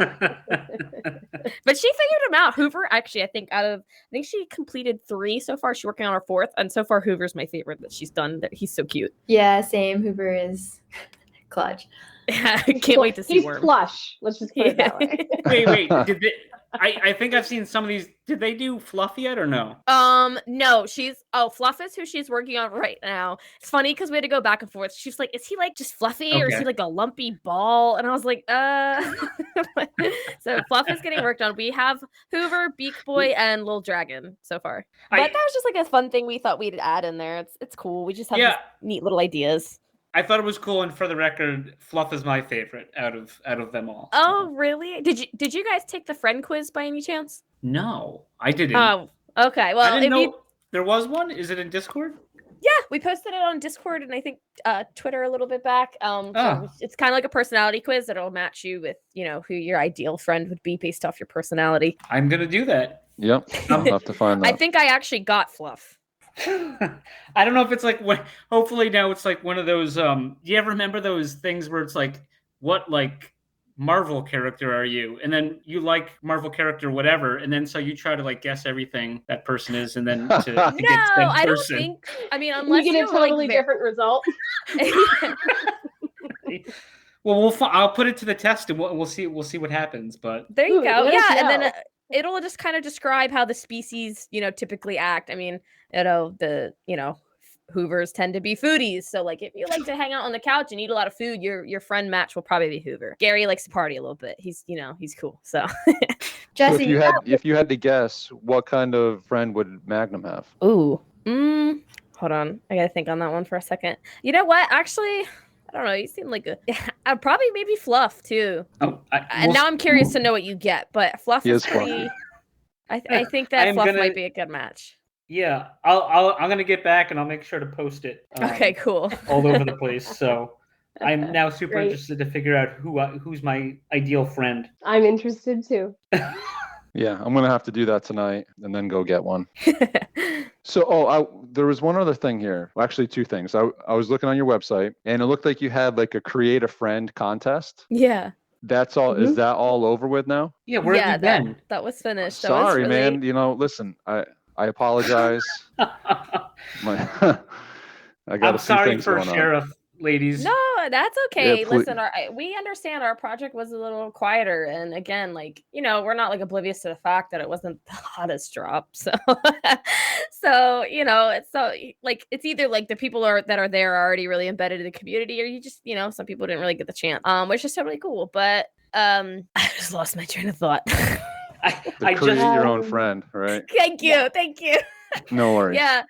she figured him out. Hoover, actually, I think she completed 3 so far. She's working on her 4th, and so far Hoover's my favorite that she's done. He's so cute. Yeah, same. Hoover clutch. I can't wait to see He's Worm. plush. Let's just put it that way. Wait. Did they? I think I've seen some of these. Did they do Fluff yet or no? No. Fluff is who she's working on right now. It's funny because we had to go back and forth. She's like, is he like just fluffy or is he like a lumpy ball? And I was like, So Fluff is getting worked on. We have Hoover, Beak Boy, and Little Dragon so far. But that was just like a fun thing we thought we'd add in there. It's cool. We just have these neat little ideas. I thought it was cool, and for the record, Fluff is my favorite out of them all. Oh, really? Did you guys take the friend quiz by any chance? No, I didn't. Oh, okay. Well, I didn't know there was one. Is it in Discord? Yeah, we posted it on Discord and I think Twitter a little bit back. So it's kind of like a personality quiz that'll match you with, who your ideal friend would be based off your personality. I'm gonna do that. Yep, I'll have to find that. I think I actually got Fluff. I don't know if it's like hopefully now it's like one of those do you ever remember those things where it's like what like Marvel character are you, and then you like Marvel character whatever, and then so you try to like guess everyking that person is, and then to no, get that I don't person. think. I mean, unless you get a totally different result. Well, I'll put it to the test, and we'll see what happens. But there you go. Yeah, and then it'll just kind of describe how the species, typically act. I mean, Hoovers tend to be foodies. So like if you like to hang out on the couch and eat a lot of food, your friend match will probably be Hoover. Gary likes to party a little bit. He's cool. So Jesse, if you had to guess, what kind of friend would Magnum have? Ooh. Hold on. I gotta think on that one for a second. You know what? Actually, I don't know. You seem like I'd probably maybe Fluff too. Oh, and now I'm curious to know what you get, but Fluff is pretty. I think that Fluff might be a good match. Yeah, I'm gonna get back and I'll make sure to post it. Okay, cool. All over the place. So I'm now super interested to figure out who's my ideal friend. I'm interested too. Yeah, I'm gonna have to do that tonight and then go get one. So, there was one other thing here. Well, actually, 2 things. I was looking on your website and it looked like you had like a create a friend contest. Yeah. That's all. Mm-hmm. Is that all over with now? Yeah, where have you been? That was finished. Sorry, man. Listen, I apologize. I got I'm sorry for Sheriff, ladies. No, that's okay. Yeah, listen, we understand our project was a little quieter, and again, like we're not like oblivious to the fact that it wasn't the hottest drop. So, it's it's either like the people that are there are already really embedded in the community, or you just some people didn't really get the chance, which is totally cool. But I just lost my train of thought. Create your own friend, right? Thank you. No worries. Yeah.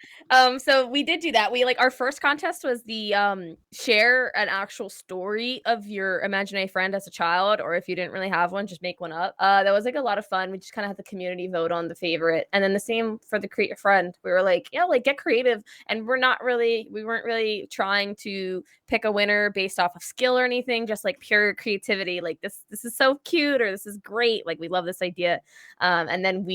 So we did do that. We our first contest was the share an actual story of your imaginary friend as a child, or if you didn't really have one, just make one up. That was a lot of fun. We just kind of had the community vote on the favorite. And then the same for the create a friend. We were like, yeah, get creative. And we weren't really trying to pick a winner based off of skill or anything, just pure creativity. This is so cute, or this is great. We love this idea. And then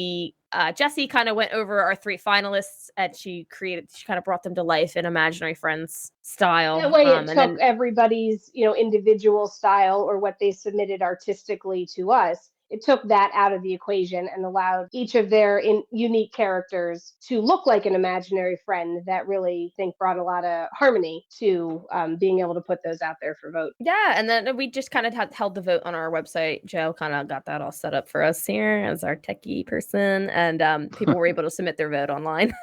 Jessie kind of went over our 3 finalists, and she kind of brought them to life in Imaginary Friends style. That way it took everybody's, individual style or what they submitted artistically to us. It took that out of the equation and allowed each of their unique characters to look like an imaginary friend. That really, I think, brought a lot of harmony to being able to put those out there for vote. Yeah, and then we just kind of held the vote on our website. Joe kind of got that all set up for us here as our techie person, and people were able to submit their vote online.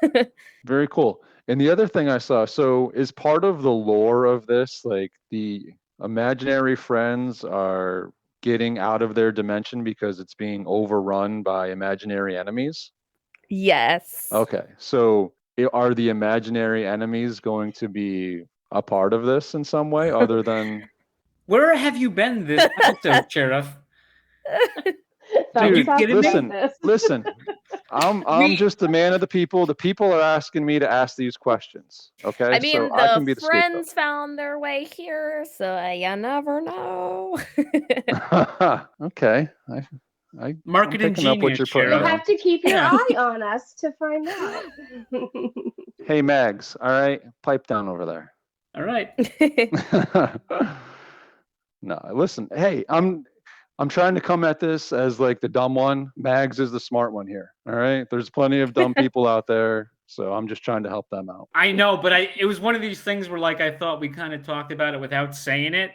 Very cool. And the other thing I saw, so is part of the lore of this, the imaginary friends are getting out of their dimension because it's being overrun by imaginary enemies? Yes. Okay. So are the imaginary enemies going to be a part of this in some way other than... Where have you been this episode, Sheriff? Dude, listen. I'm just the man of the people. The people are asking me to ask these questions. Okay. I mean, so I can be the friends found their way here, so you never know. Okay. Marketing genius. You'll have to keep your eye on us to find out. Hey, Mags. All right, pipe down over there. All right. No, listen. Hey, I'm trying to come at this as the dumb one. Mags is the smart one here. All right. There's plenty of dumb people out there. So I'm just trying to help them out. I know, but it was one of these things where I thought we kind of talked about it without saying it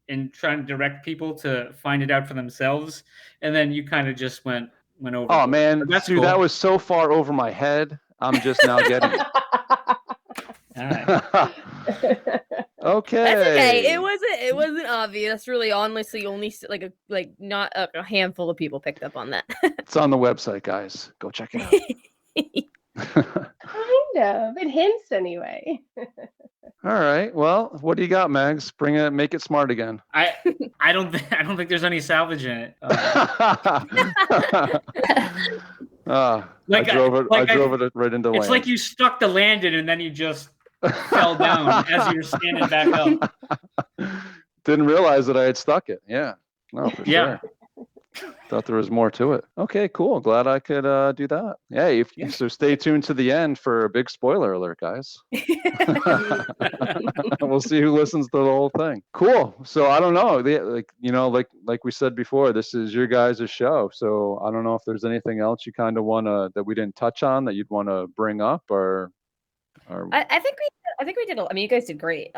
and trying to direct people to find it out for themselves. And then you kind of just went over. Oh man, that's dude, cool. That was so far over my head. I'm just now getting it. All right. Okay. That's okay. It wasn't obvious. Really, honestly, only not a handful of people picked up on that. It's on the website, guys. Go check it out. Kind of. It hints anyway. All right. Well, what do you got, Mags? Bring it. Make it smart again. I don't think there's any salvage in it. I drove it right into land. It's like you stuck the landing and then you just fell down as you were standing back up. Didn't realize that I had stuck it. Yeah. No, for sure. Thought there was more to it. Okay, cool. Glad I could do that. Yeah, so stay tuned to the end for a big spoiler alert, guys. We'll see who listens to the whole thing. Cool. So I don't know. Like we said before, this is your guys' show. So I don't know if there's anything else you kind of want to that we didn't touch on that you'd want to bring up or I think we did. You guys did great.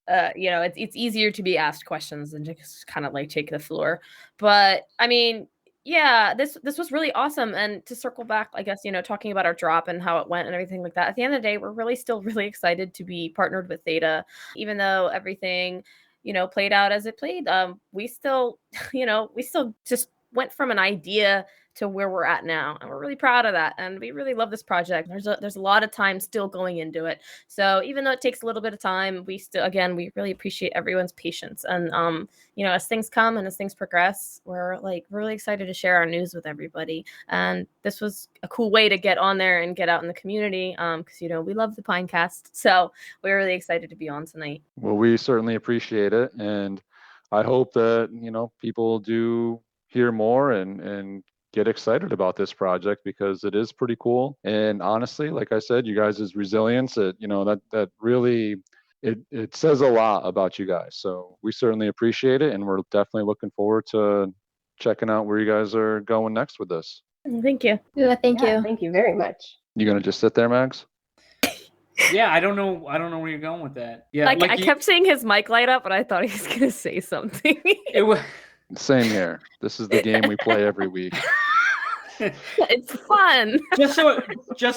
It's easier to be asked questions than just kind of take the floor. But I mean, yeah, this was really awesome. And to circle back, I guess, talking about our drop and how it went and everything like that. At the end of the day, we're still really excited to be partnered with Theta, even though everything, played out as it played. We still just went from an idea to where we're at now, and we're really proud of that, and we really love this project. There's a lot of time still going into it, so even though it takes a little bit of time, we really appreciate everyone's patience. And as things come and as things progress, we're really excited to share our news with everybody, and this was a cool way to get on there and get out in the community, because we love the Pinecast, so we're really excited to be on tonight. Well, we certainly appreciate it, and I hope that people do hear more and get excited about this project, because it is pretty cool. And honestly, like I said, you guys' resilience, that really, it says a lot about you guys. So we certainly appreciate it, and we're definitely looking forward to checking out where you guys are going next with this. Thank you. Yeah, thank you. Thank you very much. You gonna just sit there, Mags? Yeah, I don't know where you're going with that. Yeah, I kept seeing his mic light up, but I thought he was gonna say something. It was. Same here. This is the game we play every week. It's fun. just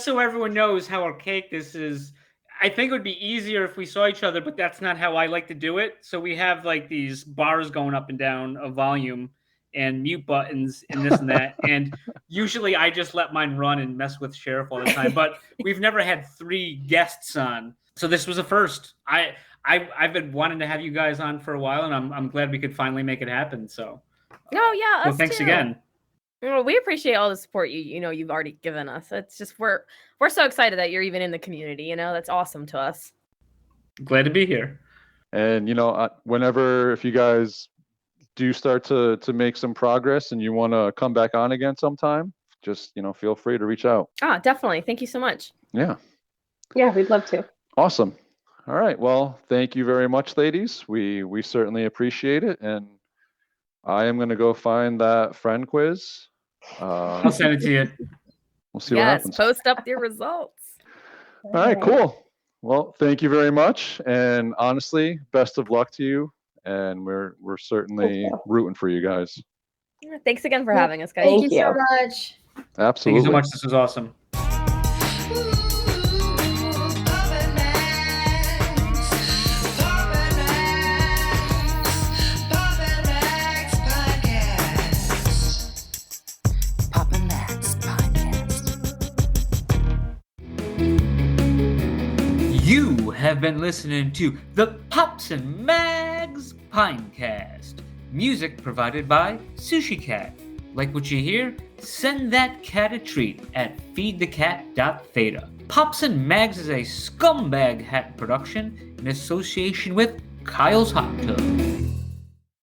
so everyone knows how archaic this is, I think it would be easier if we saw each other, but that's not how I like to do it. So we have these bars going up and down of volume, and mute buttons and this and that. And usually I just let mine run and mess with Sheriff all the time. But we've never had 3 guests on, so this was a first. I've been wanting to have you guys on for a while, and I'm glad we could finally make it happen. So. Oh yeah. Well, Us thanks too. again. Well, we appreciate all the support you've already given us. It's just we're so excited that you're even in the community. That's awesome to us. Glad to be here. And whenever, if you guys do start to make some progress and you want to come back on again sometime, just feel free to reach out. Definitely. Thank you so much. Yeah, we'd love to. awesome. All right, well, thank you very much, ladies. We certainly appreciate it, and I am going to go find that friend quiz. I'll send it to you. We'll see what Yes, happens. post up your results. All right, cool. Well, thank you very much, and honestly, best of luck to you. And we're certainly Thank you. rooting for you guys. Thanks again for having us, guys. Thank Thank you so you. much. Absolutely. Thank you so much. This was awesome. Papa Max Podcast. You have been listening to the Pops and Mags Pinecast. Music provided by Sushi Cat. Like what you hear? Send that cat a treat at feedthecat.theta. Pops and Mags is a Scumbag Hat production in association with Kyle's Hot Tub.